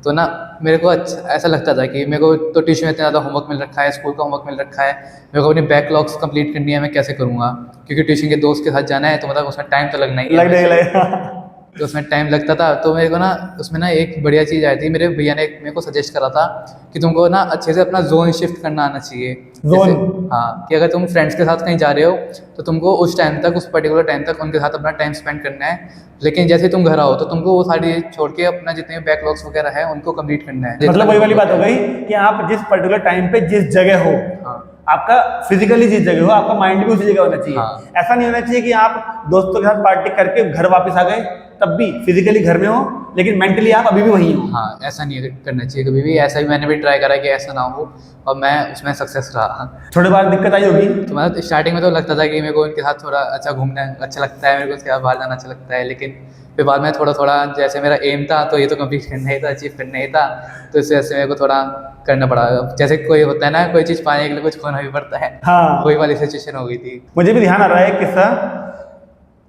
तो ना मेरे को अच्छा ऐसा लगता था कि मेरे को तो ट्यूशन में इतना ज़्यादा होमवर्क मिल रखा है, स्कूल का होमवर्क मिल रखा है, मेरे को अपनी बैकलॉग्स कंप्लीट करनी है, मैं कैसे करूँगा, क्योंकि ट्यूशन के दोस्त के साथ जाना है तो मतलब उसमें टाइम तो लगना ही है। लगेगा तो उसमें टाइम लगता था। तो मेरे को ना उसमें ना एक बढ़िया चीज़ आई थी, मेरे भैया ने मेरे को सजेस्ट करा था कि तुमको ना अच्छे से अपना जोन शिफ्ट करना आना चाहिए। जोन? हाँ, कि अगर तुम फ्रेंड्स के साथ कहीं जा रहे हो तो तुमको उस टाइम तक, उस पर्टिकुलर टाइम तक उनके साथ अपना टाइम स्पेंड करना है, लेकिन जैसे तुम घर आओ तो तुमको वो सारी छोड़ के अपना जितने बैकलॉग्स वगैरह है उनको कंप्लीट करना है। मतलब वही वाली बात हो गई कि आप जिस पर्टिकुलर टाइम पे जिस जगह हो, हाँ, आपका फिजिकली जिस जगह हो आपका माइंड भी उसी जगह होना चाहिए। हाँ। ऐसा नहीं होना चाहिए कि आप दोस्तों के साथ पार्टी करके घर वापस आ गए तब भी फिजिकली घर में हो लेकिन मेंटली आप अभी भी वहीं हो। हाँ, ऐसा नहीं करना चाहिए कभी भी। ऐसा भी मैंने भी ट्राई करा कि ऐसा ना हो, और मैं उसमें सक्सेस रहा। थोड़ी बार दिक्कत आई होगी। तो मतलब स्टार्टिंग में तो लगता था कि मेरे को उनके साथ थोड़ा अच्छा घूमना अच्छा लगता है, मेरे को उसके साथ बाहर जाना अच्छा लगता है, लेकिन फिर बाद में थोड़ा थोड़ा जैसे मेरा एम था तो ये तो कंप्लीट करना ही था, अचीव करना ही था, तो इस वजह से मेरे को थोड़ा करना पड़ा। जैसे कोई होता है ना, कोई चीज़ पाने के लिए कुछ खोना भी पड़ता है, हाँ। वही वाली सिचुएशन हो गई थी। मुझे भी ध्यान आ रहा है एक किस्सा,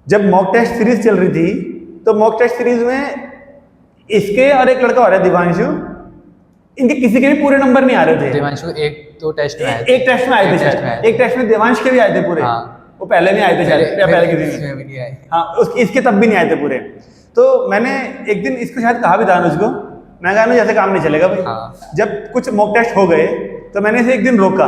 जब मॉक टेस्ट सीरीज चल रही थी तो मॉक टेस्ट सीरीज में इसके और एक लड़का हो रहा है दिवांशु, इनके किसी के भी पूरे नंबर नहीं आ रहे थे। देवांशु एक तो टेस्ट में आए थे। एक टेस्ट में आए थे शायद, एक टेस्ट में देवांश के भी आए थे पूरे। हाँ। वो पहले नहीं आए थे शायद, या पहले किसी में। भी नहीं आए। हाँ, इसके तब भी नहीं आए थे पूरे। तो मैंने एक दिन इसको शायद कहा भी था अनुज को, मैं कहा जैसे काम नहीं चलेगा भाई। हाँ। जब कुछ मॉक टेस्ट हो गए तो मैंने इसे एक दिन रोका,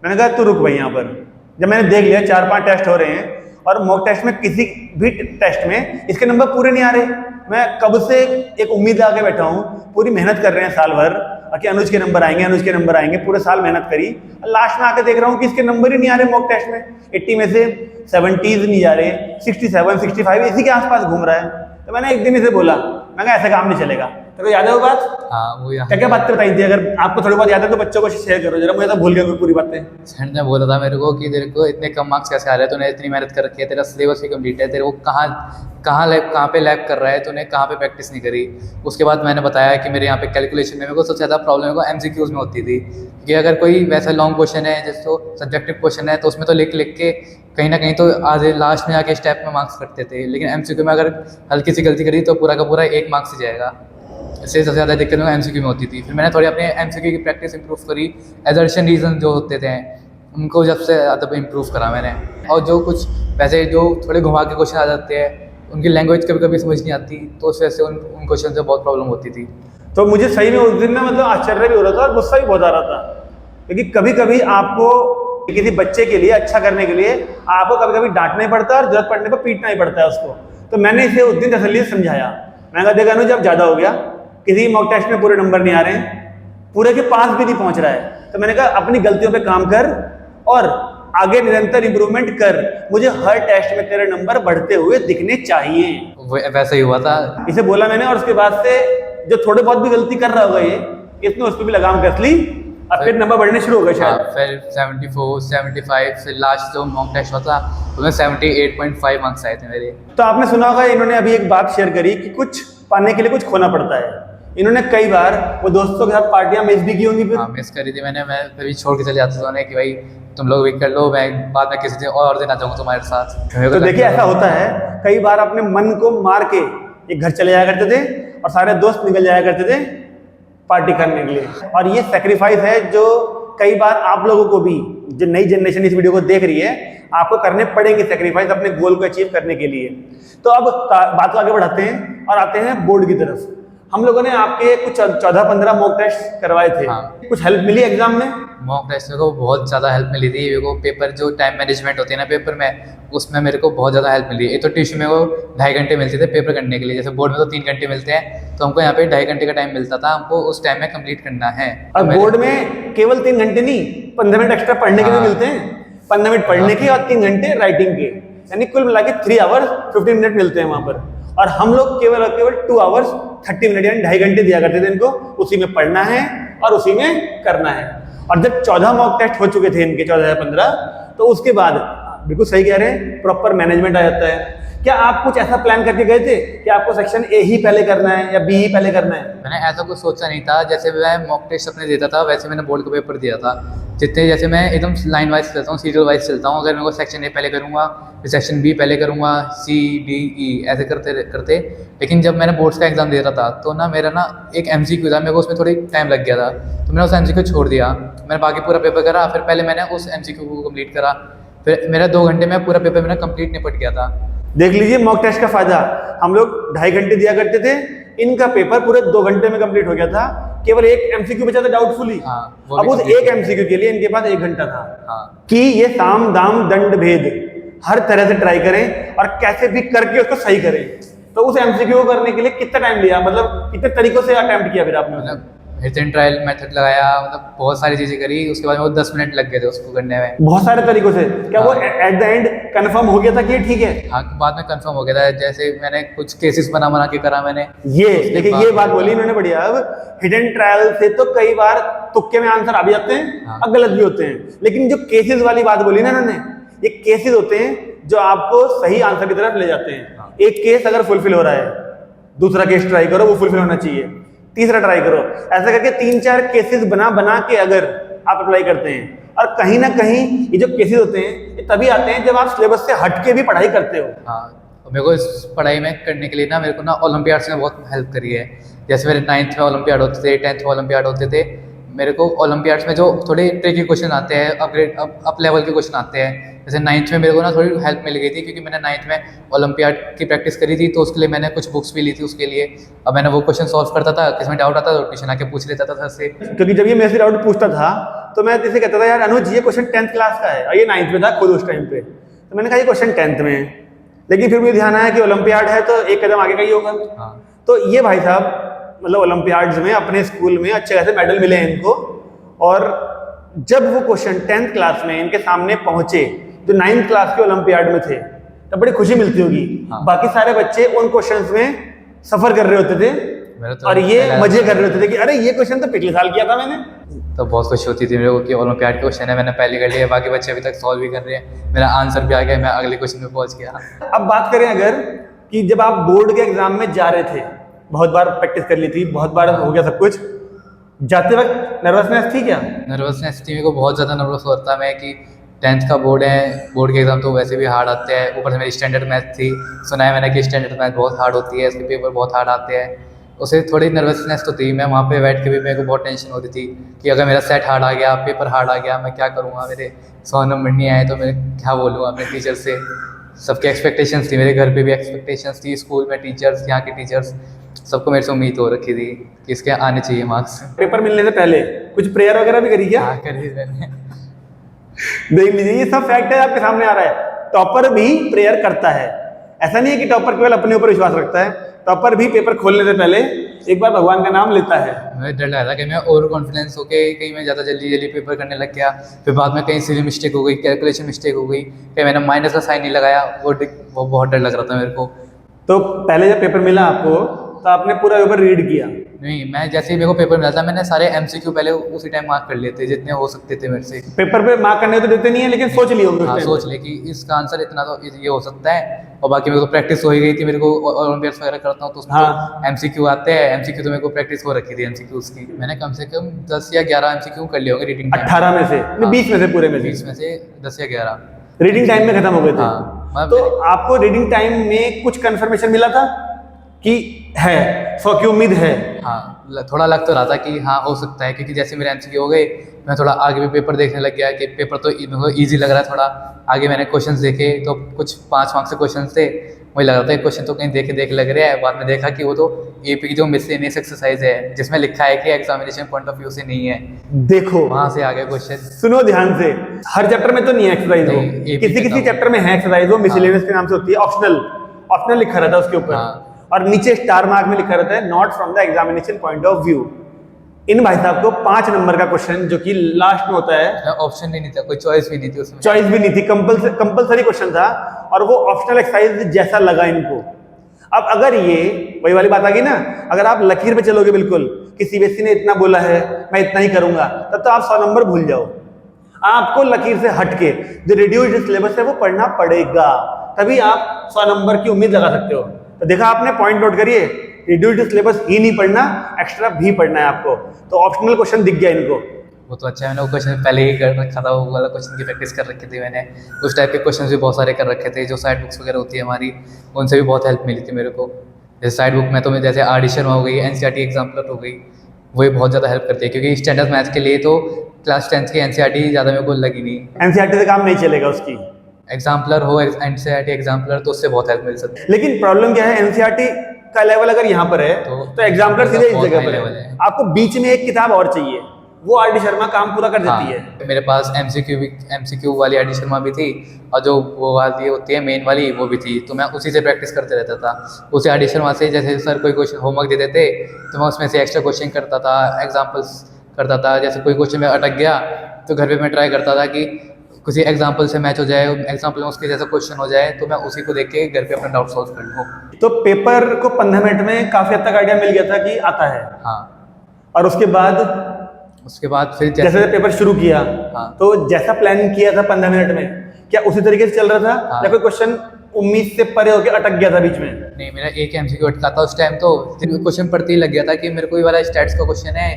मैंने कहा तू रुक भाई यहाँ पर। जब मैंने देख लिया 4-5 टेस्ट हो रहे हैं और मॉक टेस्ट में किसी भी टेस्ट में इसके नंबर पूरे नहीं आ रहे, मैं कब से एक उम्मीद आके बैठा हूँ, पूरी मेहनत कर रहे हैं साल भर कि अनुज के नंबर आएंगे, अनुज के नंबर आएंगे, पूरे साल मेहनत करी, लास्ट में आके देख रहा हूँ कि इसके नंबर ही नहीं आ रहे मॉक टेस्ट में। 80 में से 70s नहीं आ रहे, 67, 65 इसी के आसपास घूम रहा है। तो मैंने एक दिन इसे बोला, मैं कहा ऐसा काम नहीं चलेगा। तो याद है वो बात? हाँ, वो याद। क्या बातें बताई थी? अगर आपको थोड़ी बहुत याद है तो बच्चों को शेयर करो जरा, मुझे तो भूल गया पूरी बातें। सर ने बोला था मेरे को कि तेरे को इतने कम मार्क्स कैसे आ रहे हैं, तूने इतनी मेहनत कर रखी है, तेरा सिलेबस भी कंप्लीट है, तेरे को कहाँ पे लैग कर रहा है, तूने कहाँ पे प्रैक्टिस नहीं करी। उसके बाद मैंने बताया कि मेरे यहाँ पे कैलकुलेशन में मेरे को सबसे ज़्यादा प्रॉब्लम मेरे को MCQs में होती थी, कि अगर कोई वैसा लॉन्ग क्वेश्चन है जैसे सब्जेक्टिव क्वेश्चन है तो उसमें तो लिख के कहीं ना कहीं तो आधे लास्ट में आके स्टेप में मार्क्स कटते थे, लेकिन MCQ में अगर हल्की सी गलती करी तो पूरा का पूरा 1 मार्क्स ही जाएगा। इससे सबसे ज़्यादा दिक्कत मेरे को MCQ में होती थी। फिर मैंने थोड़ी अपने MCQ की प्रैक्टिस इंप्रूव करी, एजर्शन रीजन जो होते थे उनको जब से ज़्यादा इंप्रूव करा मैंने। और जो कुछ वैसे जो थोड़े घुमा के क्वेश्चन आ जाते हैं, उनकी लैंग्वेज कभी कभी समझ नहीं आती, तो उस वजह से उन क्वेश्चन से बहुत प्रॉब्लम होती थी। तो मुझे सही में उस दिन ना मतलब आश्चर्य भी हो रहा था और गुस्सा भी बहुत आ रहा था, क्योंकि कभी कभी आपको किसी बच्चे के लिए अच्छा करने के लिए आपको कभी कभी डांटना ही पड़ता है और जरूरत पड़ने पर पीटना ही पड़ता है उसको। तो मैंने इसे उस दिन तसल्ली से समझाया, मैंने कहा देखा अनुज अब ज़्यादा हो गया, किसी मॉक टेस्ट में पूरे नंबर नहीं आ रहे हैं, पूरे के पास भी नहीं पहुंच रहा है, तो मैंने कहा अपनी गलतियों पे काम कर और आगे निरंतर इंप्रूवमेंट कर, मुझे हर टेस्ट में तेरे नंबर बढ़ते हुए दिखने चाहिए। वैसा ही हुआ था। इसे बोला मैंने, और उसके बाद से जो थोड़े बहुत भी गलती कर रहा होगा ये, इसने उस पर भी लगाम कस ली और फिर नंबर बढ़ने शुरू हो गए शायद। फिर 74, 75, फिर लास्ट जो मॉक टेस्ट हुआ था उसमें 78.5 मार्क्स आए थे मेरे। तो आपने सुना होगा इन्होंने अभी एक बात शेयर करी कि कुछ पाने के लिए कुछ खोना पड़ता है। इन्होंने कई बार वो दोस्तों के साथ पार्टियां मिस भी की होंगी। फिर हाँ, मिस करी थी मैंने। मैं फिर भी छोड़ के चले जाता था उन्हें कि भाई तुम लोग भी कर लो, मैं बाद में किसी दिन और दिन आ जाऊँगा तुम्हारे साथ। तो देखिए ऐसा होता है, कई बार अपने मन को मार के एक घर चले जाया करते थे और सारे दोस्त निकल जाया करते थे पार्टी करने के लिए। और ये सेक्रीफाइस है जो कई बार आप लोगों को भी, जो नई जनरेशन इस वीडियो को देख रही है, आपको करने पड़ेंगे सेक्रीफाइस अपने गोल को अचीव करने के लिए। तो अब बात को आगे बढ़ाते हैं और आते हैं बोर्ड की तरफ। हम लोगों ने आपके कुछ 14-15 मॉक टेस्ट करवाए थे। हाँ। कुछ हेल्प मिली एग्जाम में? मॉक टेस्ट को बहुत ज़्यादा हेल्प मिली थी मेरे को। पेपर जो टाइम मैनेजमेंट होती है ना पेपर में, उसमें मेरे को बहुत ज़्यादा हेल्प मिली। एक तो ट्यूशन में वो 2.5 घंटे मिलते थे पेपर करने के लिए, जैसे बोर्ड में तो 3 घंटे मिलते हैं, तो हमको यहाँ पे 2.5 घंटे का टाइम मिलता था, हमको उस टाइम में कंप्लीट करना है। और बोर्ड में केवल 3 घंटे नहीं, 15 मिनट एक्स्ट्रा पढ़ने के भी मिलते हैं। 15 मिनट पढ़ने के और 3 घंटे राइटिंग के, यानी कुल मिला के 3 आवर्स 15 मिनट मिलते हैं वहाँ पर। और हम लोग केवल 2 आवर्स 30 मिनट यानी 2.5 घंटे दिया करते थे इनको, उसी में पढ़ना है और उसी में करना है। और जब 14 मॉक टेस्ट हो चुके थे इनके, 14 या 15, तो उसके बाद बिल्कुल सही कह रहे हैं, प्रॉपर मैनेजमेंट आ जाता है। क्या आप कुछ ऐसा प्लान करके गए थे कि आपको सेक्शन ए ही पहले करना है या बी ही पहले करना है? मैंने ऐसा कुछ सोचा नहीं था। जैसे मैं मॉक टेस्ट अपने देता था वैसे मैंने बोर्ड का पेपर दिया था। जितने जैसे मैं एकदम लाइन वाइज चलता हूँ, सीरियल वाइज चलता हूँ। अगर मेरे को सेक्शन ए पहले करूँगा, फिर सेक्शन बी पहले करूँगा, सी डी ई ऐसे करते करते। लेकिन जब मैंने बोर्ड्स का एग्जाम दे रहा था तो ना मेरा ना एक MCQ था, मेरे को उसमें थोड़ी टाइम लग गया था, तो मैंने उस MCQ छोड़ दिया। मैंने बाकी पूरा पेपर करा, फिर पहले मैंने उस MCQ को कंप्लीट करा, फिर मेरा 2 घंटे में पूरा पेपर मेरा कंप्लीट निपट गया था। देख लीजिए मॉक टेस्ट का फायदा। हम लोग 2.5 घंटे दिया करते थे, इनका पेपर पूरे 2 घंटे में कंप्लीट हो गया था। केवल एक MCQ बचा था डाउटफुली। हाँ, अब उस एक MCQ के लिए इनके पास 1 घंटा था। हाँ। कि ये साम दाम दंड भेद हर तरह से ट्राई करें और कैसे भी करके उसको सही करें। तो उस MCQ को करने के लिए कितना टाइम लिया, मतलब कितने तरीकों से अटेम्प्ट किया फिर आपने? रिटन ट्रायल मेथड लगाया, मतलब बहुत सारी चीज़ें करी। उसके बाद वो 10 मिनट लग गए थे उसको करने में। बहुत सारे तरीकों से। क्या वो एट द एंड कंफर्म हो गया था कि ये ठीक है? हाँ, बाद में कंफर्म हो गया था। जैसे मैंने कुछ केसेस बना बना के करा मैंने। ये देखिए, ये बात बोली इन्होंने बढ़िया। अब हिडन ट्रायल से तो कई बार तुक्के में आंसर आ भी जाते हैं हाँ। और गलत भी होते हैं, लेकिन जो केसेस वाली बात बोली ना इन्होंने, ये केसेस होते हैं जो आपको सही आंसर की तरफ ले जाते हैं। हाँ। एक केस अगर फुलफिल हो रहा है, दूसरा केस ट्राई करो, वो फुलफिल होना चाहिए, तीसरा ट्राई करो, ऐसा करके 3-4 केसेस बना बना के अगर आप अप्लाई करते हैं, और कहीं ना कहीं ये जो केसेस होते हैं ये तभी आते हैं जब आप सिलेबस से हट के भी पढ़ाई करते हो। हाँ, और मेरे को इस पढ़ाई में करने के लिए ना मेरे को ना ओलंपियाड्स ने बहुत हेल्प करी है। जैसे मेरे 9th में ओलंपियाड होते थे, 10th में ओलंपियाड होते थे। मेरे को ओलंपियाड्स में जो थोड़े ट्रिकी क्वेश्चन आते हैं, अप लेवल के क्वेश्चन आते हैं, जैसे 9th में मेरे को ना थोड़ी हेल्प मिल गई थी, क्योंकि मैंने 9th में ओलंपियाड की प्रैक्टिस करी थी, तो उसके लिए मैंने कुछ बुक्स भी ली थी उसके लिए। अब मैंने वो क्वेश्चन सॉल्व करता था, किसमें डाउट आता था तो ट्यूशन आके पूछ लेता था सर से। क्योंकि जब ये मेरे से डाउट पूछता था तो मैं जैसे कहता था, यार अनुज ये क्वेश्चन 10th क्लास का है, और ये 9th में था खुद उस टाइम पे, तो मैंने कहा ये क्वेश्चन 10th में है, लेकिन फिर मुझे ध्यान आया कि ओलंपियाड है तो एक कदम आगे का ही होगा। हाँ। तो ये भाई साहब मतलब ओलंपियाड्स में अपने स्कूल में अच्छे खासे मेडल मिले हैं इनको, और जब वो क्वेश्चन 10th क्लास में इनके सामने पहुंचे जो 9th क्लास के ओलंपियाड में थे, तब बड़ी खुशी मिलती होगी। हाँ। बाकी सारे बच्चे उन क्वेश्चंस में सफर कर रहे होते थे मेरा तो और ये मजे कर रहे होते थे कि अरे ये क्वेश्चन तो पिछले साल किया था मैंने। तो बहुत खुशी होती थी मेरे को कि ओलंपियाड के क्वेश्चन है मैंने पहले कर लिया, बाकी बच्चे अभी तक सॉल्व भी कर रहे हैं, मेरा आंसर भी आ गया, मैं अगले क्वेश्चन में पहुंच गया। अब बात करें अगर कि जब आप बोर्ड के एग्जाम में जा रहे थे, बहुत बार प्रैक्टिस कर ली थी, बहुत बार हो गया सब कुछ, जाते वक्त नर्वसनेस थी क्या? नर्वसनेस थी, मेरे को बहुत ज़्यादा नर्वस होता मैं कि 10th का बोर्ड है, बोर्ड के एग्जाम तो वैसे भी हार्ड आते हैं, ऊपर से मेरी स्टैंडर्ड मैथ थी, सुना है मैंने कि स्टैंडर्ड मैथ बहुत हार्ड होती है, इसके पेपर बहुत हार्ड आते हैं, उसे थोड़ी नर्वसनेस तो थी। मैं वहाँ पे बैठ के भी मेरे को बहुत टेंशन होती थी कि अगर मेरा सेट हार्ड आ गया, पेपर हार्ड आ गया, मैं क्या करूँगा, मेरे 100 नंबर नहीं आए तो मैं क्या बोलूँगा अपने टीचर से। सबकी एक्सपेक्टेशंस थी, मेरे घर पे भी एक्सपेक्टेशंस थी, स्कूल में टीचर्स, यहाँ के टीचर्स, सबको मेरे से उम्मीद हो रखी थी कि इसके आने चाहिए मार्क्स। पेपर मिलने से पहले कुछ प्रेयर वगैरह भी करी क्या? हाँ, करी मैंने। देख लीजिए, ये सब फैक्ट है आपके सामने आ रहा है। टॉपर भी प्रेयर करता है, ऐसा नहीं है कि टॉपर केवल अपने ऊपर विश्वास रखता है, टॉपर भी पेपर खोलने से पहले एक बार भगवान का नाम लेता है। मुझे डर लग रहा था कि मैं ओवर कॉन्फिडेंस होके कहीं मैं ज़्यादा जल्दी जल्दी पेपर करने लग गया, फिर बाद में कहीं सिली मिस्टेक हो गई, कैलकुलेशन मिस्टेक हो गई, कहीं मैंने माइनस का साइन नहीं लगाया, वो बहुत डर लग रहा था मेरे को। तो पहले जब पेपर मिला आपको तो आपने पूरा पेपर रीड किया? नहीं, मैं जैसे ही मेरे को पेपर मिला था मैंने सारे MCQ पहले उसी टाइम मार्क कर लिए थे जितने हो सकते थे मेरे से। पेपर पे मार्क करने तो देते नहीं है, लेकिन सोच लिए होंगे उस हाँ, time सोच पे। ले कि इसका आंसर इतना तो ये हो सकता है, और बाकी मेरे को प्रैक्टिस हो ही गई थी, मेरे को ओलंपियाड्स वगैरह करता हूँ तो उसमें हाँ। तो MCQ आते हैं, MCQ तो मेरे को प्रैक्टिस हो रखी थी MCQs की। मैंने कम से कम 10 या 11 MCQ कर लिए होंगे रीडिंग टाइम 18 में से, नहीं 20 में से, पूरे में 20 में से 10 या 11 रीडिंग टाइम में खत्म हो गए थे। हाँ, तो आपको रीडिंग टाइम में कुछ कंफर्मेशन मिला था कि है 100 की उम्मीद है? हाँ, थोड़ा लग तो रहा था कि हाँ हो सकता है, क्योंकि जैसे मेरे MCQ हो गए मैं थोड़ा आगे भी पेपर देखने लग गया कि पेपर तो मेरे को ईजी लग रहा है थोड़ा। आगे मैंने क्वेश्चंस देखे तो कुछ 5 मार्क्स के क्वेश्चंस थे, मुझे लग रहा था क्वेश्चन तो कहीं देख लग रहा है, बाद में देखा कि वो तो AP की जो मिसलेनियस एक्सरसाइज है जिसमें लिखा है कि एग्जामिनेशन पॉइंट ऑफ व्यू से नहीं है, देखो वहाँ से आ गए क्वेश्चन। सुनो ध्यान से, हर चैप्टर में तो नहीं है एक्सरसाइज, नहीं, वो AP किसी का किसी था। चैप्टर में है एक्सरसाइज, वो मिसलेनियस के नाम से होती है, ऑप्शनल ऑप्शनल लिखा रहता है उसके ऊपर। हाँ। और नीचे स्टार मार्क में लिखा रहता है not from the examination point of view. इन भाई साहब को 5 नंबर का क्वेश्चन जो कि लास्ट में होता है, ऑप्शन नहीं था, कोई चॉइस भी नहीं थी उसमें, चॉइस भी नहीं थी, कंपलसरी क्वेश्चन था, और वो ऑप्शनल एक्सरसाइज जैसा लगा इनको। अब अगर ये वही वाली बात आ गई ना, अगर आप लकीर पे चलोगे बिल्कुल कि CBSE ने इतना बोला है मैं इतना ही करूंगा, तब तो आप 100 नंबर भूल जाओ। आपको लकीर से हटके जो रिड्यूस्ड सिलेबस है वो पढ़ना पड़ेगा, तभी आप 100 नंबर की उम्मीद लगा सकते हो। तो देखा आपने, पॉइंट नोट करिए, रिड्यूस्ड सिलेबस ही नहीं पढ़ना, एक्स्ट्रा भी पढ़ना है आपको। तो ऑप्शनल क्वेश्चन दिख गया इनको। वो तो अच्छा है, मैंने वो क्वेश्चन पहले ही कर रखा था, वो वाला क्वेश्चन की प्रैक्टिस कर रखी थी मैंने, उस टाइप के क्वेश्चन भी बहुत सारे कर रखे थे। जो साइड बुक्स वगैरह होती है हमारी, उनसे भी बहुत हेल्प मिली थी मेरे को। जैसे साइड बुक में तो मैं जैसे RD शर्मा हो गई, NCERT एग्जाम्पलर हो गई, वही बहुत ज़्यादा हेल्प करती है, क्योंकि स्टैंडर्ड मैथ्स के लिए तो क्लास 10th की NCERT ज़्यादा मेरे को लगी नहीं। NCERT से काम नहीं चलेगा उसकी, एग्जाम्पलर हो NCERT एग्जाम्पलर तो उससे बहुत हेल्प मिल सकती है। लेकिन प्रॉब्लम क्या है, NCERT का लेवल अगर यहाँ पर है तो तो एग्जाम्पलर सीधे इस बहुत जगह high पर level है। है। आपको बीच में एक किताब और चाहिए, वो आर डी शर्मा काम पूरा कर देती है। मेरे पास एमसीक्यू वाली आर डी शर्मा भी थी, और जो वो वाली होती है मेन वाली वो भी थी, तो मैं उसी से प्रैक्टिस करते रहता था। उसी आर डी शर्मा से जैसे सर कोई क्वेश्चन होमवर्क दे देते तो मैं उसमें से एक्स्ट्रा क्वेश्चन करता था, एग्जाम्पल्स करता था। जैसे कोई क्वेश्चन में अटक गया तो घर पे मैं ट्राई करता था कि किसी एग्जाम्पल से मैच हो जाए, एग्जाम्पल में उसके जैसा क्वेश्चन हो जाए, तो मैं उसी को देख के घर पे अपना डाउट सॉल्व कर लूँ। तो पेपर को 15 मिनट में काफी हद तक आइडिया मिल गया था कि आता है। हाँ, और उसके बाद फिर जैसे पेपर शुरू किया, हाँ। तो जैसा प्लान किया था 15 मिनट में, क्या उसी तरीके से चल रहा था? हाँ। या कोई क्वेश्चन उम्मीद से परे होकर अटक गया था बीच में? नहीं, मेरा एक एमसीक्यू अटका था उस टाइम, तो क्वेश्चन पढ़ते ही लग गया था कि मेरे को ये वाला स्टैट्स का क्वेश्चन है,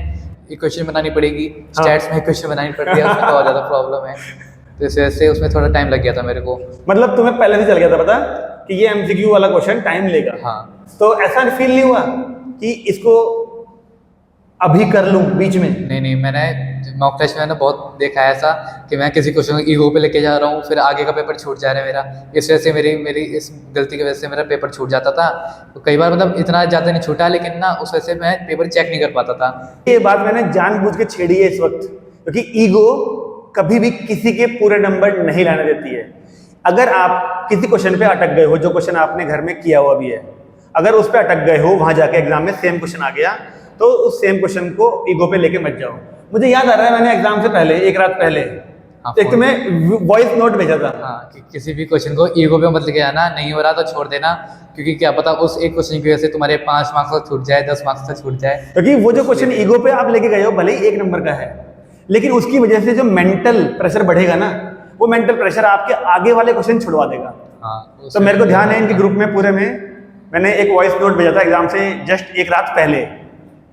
इक्वेशन बनानी पड़ेगी, स्टैट्स में इक्वेशन बनानी पड़ती है, उसमें तो और ज़्यादा प्रॉब्लम है, तो इस वजह से उसमें थोड़ा टाइम लग गया था मेरे को। मतलब तुम्हें पहले से चल गया था पता कि ये एमसीक्यू वाला क्वेश्चन टाइम लेगा? हाँ। तो ऐसा फील नहीं हुआ कि इसको अभी कर लूं बीच में? नहीं, मैंने मॉक टेस्ट में मैंने बहुत देखा है ऐसा कि मैं किसी क्वेश्चन को ईगो पे लेके जा रहा हूँ, फिर आगे का पेपर छूट जा रहा है मेरा। इस वजह से मेरी इस गलती की वजह से मेरा पेपर छूट जाता था। तो कई बार मतलब इतना ज़्यादा नहीं छूटा, लेकिन ना उस वजह से मैं पेपर चेक नहीं कर पाता था। ये बात मैंने जानबूझ के छेड़ी है इस वक्त, क्योंकि ईगो कभी भी किसी के पूरे नंबर नहीं लाने देती है। अगर आप किसी क्वेश्चन पे अटक गए हो, जो क्वेश्चन आपने घर में किया हुआ भी है, अगर उस पे अटक गए हो, वहां जाके एग्जाम में सेम क्वेश्चन आ गया, तो उस सेम क्वेश्चन को ईगो पे लेके मत जाओ। मुझे याद आ रहा है, मैंने एग्जाम से पहले एक रात पहले एक तुम्हें वॉइस नोट भेजा था। हाँ, कि किसी भी क्वेश्चन को ईगो पे मत लेके आना, नहीं हो रहा तो छोड़ देना, क्योंकि क्या पता उस एक क्वेश्चन की वजह से तुम्हारे 5 मार्क्स तक छूट जाए, 10 मार्क्स तक छूट जाए। क्योंकि वो जो क्वेश्चन ईगो पे आप लेके गए हो, भले ही 1 नंबर का है, लेकिन उसकी वजह से जो मेंटल प्रेशर बढ़ेगा ना, वो मेंटल प्रेशर आपके आगे वाले क्वेश्चन छुड़वा देगा। हाँ, तो मेरे को ध्यान है इनके ग्रुप में पूरे में मैंने एक वॉइस नोट भेजा था एग्जाम से जस्ट एक रात पहले,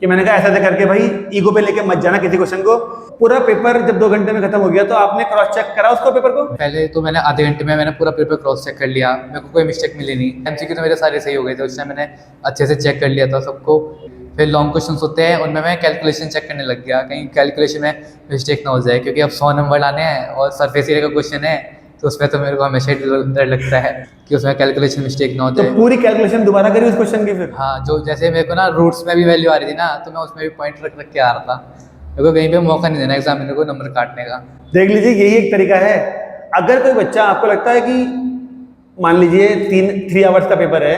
कि मैंने कहा ऐसा करके भाई ईगो पे लेके मत जाना किसी क्वेश्चन को। पूरा पेपर जब 2 घंटे में खत्म हो गया, तो आपने क्रॉस चेक करा उसको पेपर को? पहले तो मैंने आधे घंटे में मैंने पूरा पेपर क्रॉस चेक कर लिया, मेरे को कोई मिस्टेक मिली नहीं। एमसीक्यू तो मेरे सारे सही हो गए थे, उस टाइम मैंने अच्छे से चेक कर लिया था सबको। फिर लॉन्ग क्वेश्चंस होते हैं, उनमें मैं कैलकुलेशन चेक करने लग गया, कहीं कैलकुलेशन में मिस्टेक ना हो जाए, क्योंकि अब 100 नंबर लाने हैं और सरफेस एरिया का क्वेश्चन है, तो उसमें तो मेरे को हमेशा डर लगता है कि उसमें कैलकुलेशन मिस्टेक ना हो तो जाए। पूरी कैलकुलेशन दोबारा करी उस क्वेश्चन की फिर? हाँ, जो जैसे मेरे को ना रूट्स में भी वैल्यू आ रही थी ना, तो मैं उसमें भी पॉइंट रख के आ रहा था। मेरे को कहीं पे मौका नहीं देना एग्जामिनर को नंबर काटने का। देख लीजिए, यही एक तरीका है। अगर कोई बच्चा आपको लगता है कि मान लीजिए 3 आवर्स का पेपर है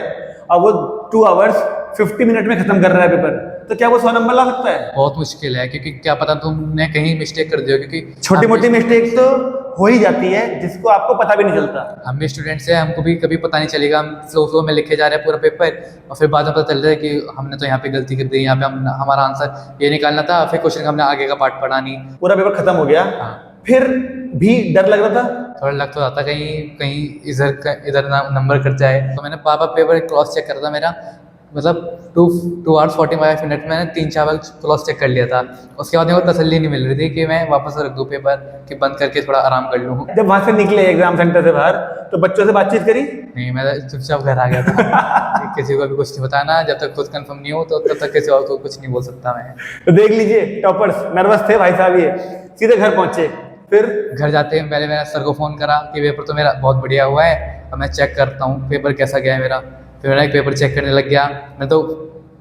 और वो 2 आवर्स 50 मिनट में खत्म कर रहा है पेपर, तो क्या वो 100 नंबर ला सकता है? बहुत मुश्किल है, क्योंकि क्या पता तुमने कहीं मिस्टेक कर दियो, क्योंकि छोटी मोटी मिस्टेक तो हो ही जाती है जिसको आपको पता भी नहीं चलता। हम भी स्टूडेंट्स हैं, हमको भी कभी पता नहीं चलेगा, हम फ्लो में लिखे जा रहे हैं पूरा पेपर, और फिर बाद में पता चल रहा है कि हमने तो यहाँ पे गलती कर दी, यहाँ पे हमारा आंसर ये निकालना था, फिर क्वेश्चन हमने आगे का पार्ट पढ़ा नहीं। पूरा पेपर खत्म हो गया, हाँ। फिर भी डर लग रहा था? थोड़ा लग तो रहा था कहीं इधर ना नंबर कट जाए। तो मैंने पापा पेपर क्रॉस चेक करा था मेरा, मतलब 2 आवर्स 45 मिनट में 3-4 बार क्रॉस चेक कर लिया था। उसके बाद मेरे को तसल्ली नहीं मिल रही थी कि मैं वापस रख दूँ पेपर, कि बंद करके थोड़ा आराम कर लूँ। जब वहां से निकले एग्जाम सेंटर से बाहर, तो बच्चों से बातचीत करी? नहीं, मैं चुपचाप घर आ गया था कि किसी को भी कुछ नहीं बताना, जब तक खुद कंफर्म नहीं हो तो तब तक किसी और को कुछ नहीं बोल सकता मैं। तो देख लीजिए, टॉपर्स नर्वस थे भाई साहब, ये सीधे घर पहुंचे। फिर घर जाते हैं पहले मैंने सर को फ़ोन करा कि पेपर तो मेरा बहुत बढ़िया हुआ है, अब मैं चेक करता हूँ पेपर कैसा गया है मेरा। फिर मैंने एक पेपर चेक करने लग गया। मैं तो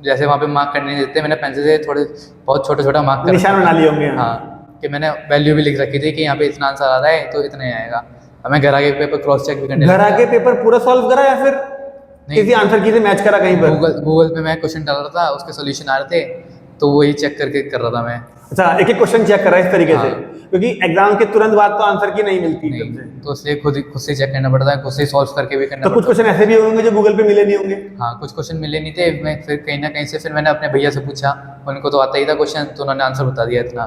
जैसे वहाँ पे मार्क करने नहीं देते, मैंने पेंसिल से थोड़े बहुत छोटा मार्क कर निशान बना लिए होंगे। हाँ, कि मैंने वैल्यू भी लिख रखी थी कि यहाँ पे इतना आंसर आ रहा है तो इतना ही आएगा। अब मैं घर आके पेपर क्रॉस चेक भी करने घर आके पेपर पूरा सॉल्व करा या फिर किसी आंसर की से मैच करा कहीं पर? गूगल पे मैं क्वेश्चन डाल रहा था, उसके सोल्यूशन आ रहे थे, तो वही चेक करके कर रहा था मैं। अच्छा, एक एक क्वेश्चन चेक करा इस तरीके से, क्योंकि एग्जाम के तुरंत बाद तो आंसर की नहीं मिलती नहीं, तो इसलिए खुद से चेक करना पड़ता है, खुद से सॉल्व करके भी करना तो कुछ क्वेश्चन ऐसे भी होंगे जो गूगल पे मिले नहीं होंगे? हाँ, कुछ क्वेश्चन मिले नहीं थे। मैं फिर कहीं ना कहीं से फिर मैंने अपने भैया से पूछा, उनको तो आता ही था क्वेश्चन, तो उन्होंने आंसर बता दिया इतना।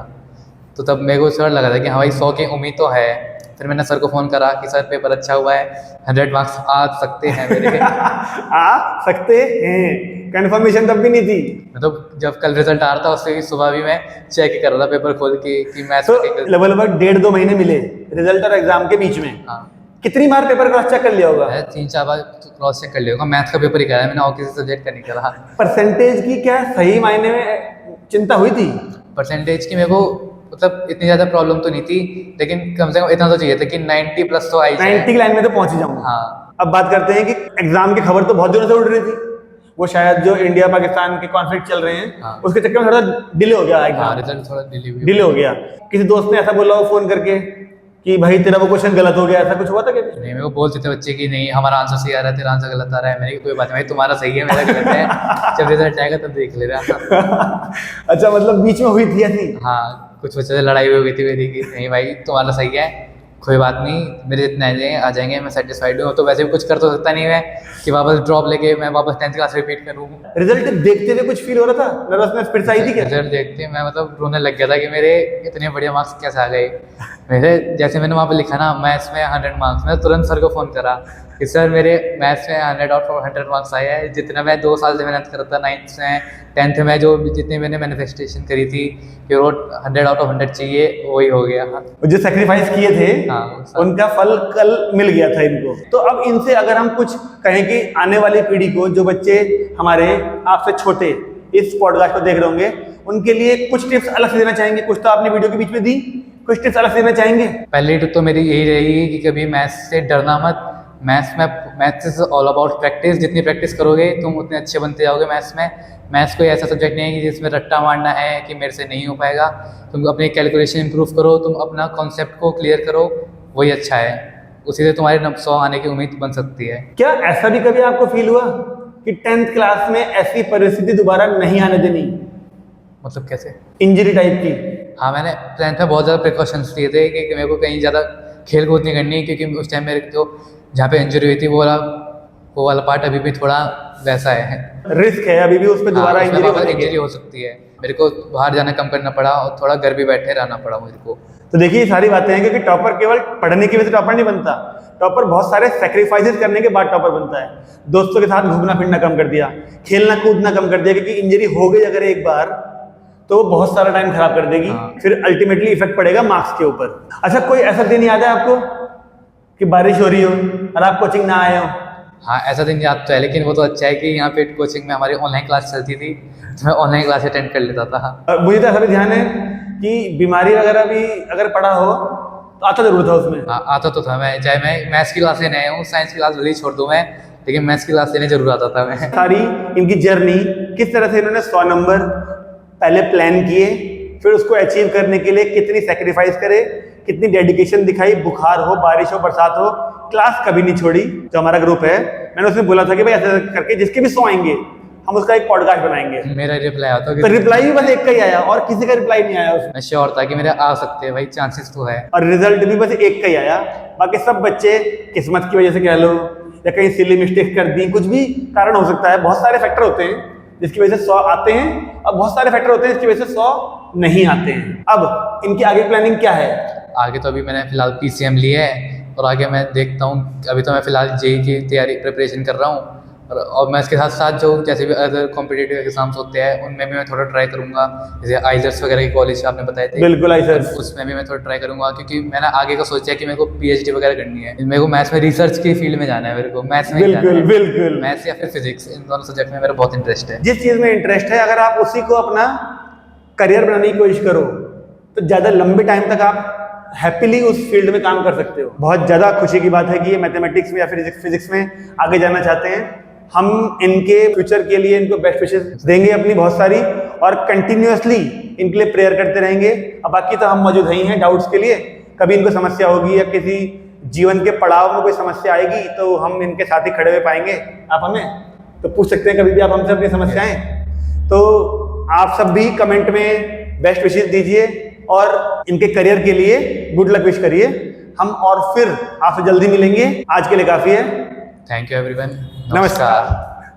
तो तब मेरे को थोड़ा लगा था कि हाँ भाई 100 की उम्मीद तो है। फिर मैंने सर को फ़ोन करा कि सर पेपर अच्छा हुआ है, 100 मार्क्स आ सकते हैं मेरे। आ सकते हैं, कंफर्मेशन तब भी नहीं थी। मतलब जब कल रिजल्ट आ रहा था उससे सुबह भी मैं चेक ही कर रहा था पेपर खोल के कि मैथ्स तो लगभग 1.5-2 महीने मिले रिजल्ट और एग्जाम के बीच में। हाँ, कितनी बार पेपर क्रॉस चेक कर लिया होगा? 3-4 बार क्रॉस चेक कर लिया होगा। मैथ्स का पेपर ही करा है मैंने, और किसी सब्जेक्ट का नहीं करा। परसेंटेज की क्या सही मायने में चिंता हुई थी? परसेंटेज की मेरे को मतलब इतनी ज़्यादा प्रॉब्लम तो नहीं थी, लेकिन कम से कम इतना तो चाहिए था कि 90 प्लस तो आई जाए। 90 की लाइन में तो पहुंच ही जाऊंगा। हाँ। अब बात करते हैं कि एग्जाम की खबर तो बहुत दिनों से उड़ रही थी, वो शायद जो इंडिया पाकिस्तान के कॉन्फ्लिक्ट चल रहे हैं हाँ। उसके चक्कर में थोड़ा डिले हो गया हाँ एग्जाम, रिजल्ट थोड़ा डिले हो गया। किसी दोस्त ने ऐसा बोला हो फोन करके कि भाई तेरा वो क्वेश्चन गलत हो गया, ऐसा कुछ हुआ था क्या? नहीं, मेरे को बोलते थे बच्चे कि नहीं हमारा आंसर सही आ रहा है, तेरा आंसर गलत आ रहा है। मैंने कहा कोई बात नहीं भाई, तुम्हारा सही है मेरा गलत है, जब रिजल्ट आएगा तब देख ले रहा। अच्छा, मतलब बीच में हुई थी ऐसी? हाँ, कुछ बच्चों से लड़ाई हो गई थी मेरी कि नहीं भाई तुम्हारा सही है, कोई बात नहीं, मेरे जितने आ जाएंगे मैं सेटिस्फाइड हूँ। तो वैसे भी कुछ कर तो सकता नहीं मैं कि वापस ड्रॉप लेके मैं वापस 10th क्लास रिपीट करूँ। रिजल्ट देखते हुए कुछ फील हो रहा था, नर्वसनेस फिर से आई थी क्या? रिजल्ट देखते मैं मतलब रोने लग गया था कि मेरे इतने बढ़िया मार्क्स कैसे आ गए मेरे। जैसे मैंने वहाँ पे लिखा ना मैथ्स में 100 मार्क्स, मैं तुरंत सर को फ़ोन करा कि सर मेरे मैथ्स में 100 आउट ऑफ 100 मार्क्स आया है। जितना मैं 2 साल से मेहनत करता था 9th में 10th में, जो जितनी मैंने मैनिफेस्टेशन करी थी कि वो 100 आउट ऑफ 100 चाहिए, वही हो गया। जो सेक्रीफाइस किए थे हाँ, उनका फल कल मिल गया था इनको। तो अब इनसे अगर हम कुछ कहें कि आने वाली पीढ़ी को, जो बच्चे हमारे आपसे छोटे इस पॉडकास्ट को देख रहे होंगे, उनके लिए कुछ टिप्स अलग से देना चाहेंगे? कुछ तो आपने वीडियो के बीच में दी, कुछ टिप्स अलग से देना चाहेंगे? पहली टिप तो मेरी यही रहेगी कि कभी मैथ्स से डरना मत। Maths is all about practice. जितनी प्रैक्टिस करोगे तुम उतने अच्छे बनते जाओगे मैथ्स में। मैथ्स कोई ऐसा सब्जेक्ट नहीं है कि जिसमें रट्टा मारना है कि मेरे से नहीं हो पाएगा। तुम अपनी कैलकुलेशन इंप्रूव करो, तुम अपना कॉन्सेप्ट को क्लियर करो, वही अच्छा है। उसी से तुम्हारे 100 आने की उम्मीद बन सकती है। क्या ऐसा भी कभी आपको फील हुआ कि 10th क्लास में ऐसी परिस्थिति दोबारा नहीं आने देनी? मतलब कैसे? इंजरी टाइप की? हाँ, मैंने 10th में बहुत ज़्यादा प्रिकॉशंस लिए थे कि मेरे को कहीं ज़्यादा खेल कूद नहीं करनी, क्योंकि उस टाइम मेरे जो जहाँ पे इंजरी हुई थी वो वाला पार्ट अभी भी थोड़ा वैसा है, रिस्क है अभी भी उस पे दोबारा इंजरी हो सकती है। मेरे को बाहर जाना कम करना पड़ा और थोड़ा घर भी बैठे रहना पड़ा मेरे को। तो देखिए ये सारी बातें हैं, क्योंकि टॉपर केवल पढ़ने की वजह से टॉपर नहीं बनता। टॉपर बहुत सारे सेक्रीफाइसेस करने के बाद टॉपर बनता है। दोस्तों के साथ घूमना फिरना कम कर दिया, खेलना कूदना कम कर दिया, क्योंकि इंजरी हो गई अगर एक बार तो वो बहुत सारा टाइम खराब कर देगी। फिर अल्टीमेटली इफेक्ट पड़ेगा मार्क्स के ऊपर। अच्छा, कोई ऐसा दिन याद है आपको कि बारिश हो रही हो और आप कोचिंग ना आए हो? हाँ, ऐसा दिन याद तो है, लेकिन वो तो अच्छा है कि यहाँ पे कोचिंग में हमारी ऑनलाइन क्लास चलती थी, तो मैं ऑनलाइन क्लास अटेंड कर लेता था। और मुझे तो ऐसा भी ध्यान है कि बीमारी वगैरह भी अगर पड़ा हो तो आता जरूर था उसमें। हाँ, आता तो था। मैं चाहे मैं मैथ्स की क्लास लेने आया हूँ, साइंस की क्लास भले ही छोड़ दूँ मैं, लेकिन मैथ्स की क्लास लेने जरूर आता था मैं। सारी इनकी जर्नी किस तरह से इन्होंने 100 नंबर पहले प्लान किए, फिर उसको अचीव करने के लिए कितनी सेक्रीफाइस करे, कितनी डेडिकेशन दिखाई, बुखार हो, बारिश हो, बरसात हो, क्लास कभी नहीं छोड़ी। जो हमारा ग्रुप है, मैंने उसमें बोला था कि भाई ऐसा करके जिसके भी 100 आएंगे हम उसका एक पॉडकास्ट बनाएंगे। मेरा रिप्लाई आता तो रिप्लाई भी बस एक का ही आया और किसी का रिप्लाई नहीं आया उसमें। मैं श्योर था कि मेरे आ सकते हैं भाई, चांसेस तो है। और रिजल्ट भी बस एक का ही आया। बाकी सब बच्चे किस्मत की वजह से कह लो या कहीं सिली मिस्टेक कर दी, कुछ भी कारण हो सकता है। बहुत सारे फैक्टर होते हैं जिसकी वजह से 100 आते हैं और बहुत सारे फैक्टर होते हैं जिसकी वजह से 100 नहीं आते हैं। अब इनकी आगे प्लानिंग क्या है? आगे तो अभी मैंने फिलहाल PCM ली है और आगे मैं देखता हूँ। अभी तो मैं फिलहाल JEE की तैयारी प्रिपरेशन कर रहा हूँ, और मैं इसके साथ साथ जो जैसे भी अदर कॉम्पिटिटिव एग्जाम्स होते हैं उनमें भी मैं थोड़ा ट्राई करूँगा। जैसे IELTS वगैरह की कॉलेज आपने बताए थे, बिल्कुल IELTS, उसमें भी मैं थोड़ा ट्राई करूँगा, क्योंकि मैंने आगे का सोचा है कि मेरे को PhD वगैरह करनी है। मेरे को मैथ्स में रिसर्च की फील्ड में जाना है, मेरे को मैथ्स में बिल्कुल मैथ्स या फिर फिजिक्स, इन दोनों सब्जेक्ट में मेरा बहुत इंटरेस्ट है। जिस चीज में इंटरेस्ट है अगर आप उसी को अपना करियर बनाने की कोशिश करो तो ज्यादा लंबे टाइम तक आप हैप्पीली उस फील्ड में काम कर सकते हो। बहुत ज्यादा खुशी की बात है कि ये मैथमेटिक्स में या फिर फिजिक्स में आगे जाना चाहते हैं। हम इनके फ्यूचर के लिए इनको बेस्ट विशेस देंगे अपनी बहुत सारी, और कंटिन्यूअसली इनके लिए प्रेयर करते रहेंगे। अब बाकी तो हम मौजूद ही हैं डाउट्स के लिए। कभी इनको समस्या होगी या किसी जीवन के पड़ाव में कोई समस्या आएगी तो हम इनके साथ ही खड़े हुए पाएंगे। आप हमें तो पूछ सकते हैं कभी भी आप हमसे अपनी समस्याएं। तो आप सब भी कमेंट में बेस्ट विशेस दीजिए और इनके करियर के लिए गुड लक विश करिए। हम और फिर आपसे जल्दी मिलेंगे। आज के लिए काफी है। Thank you everyone. नमस्कार।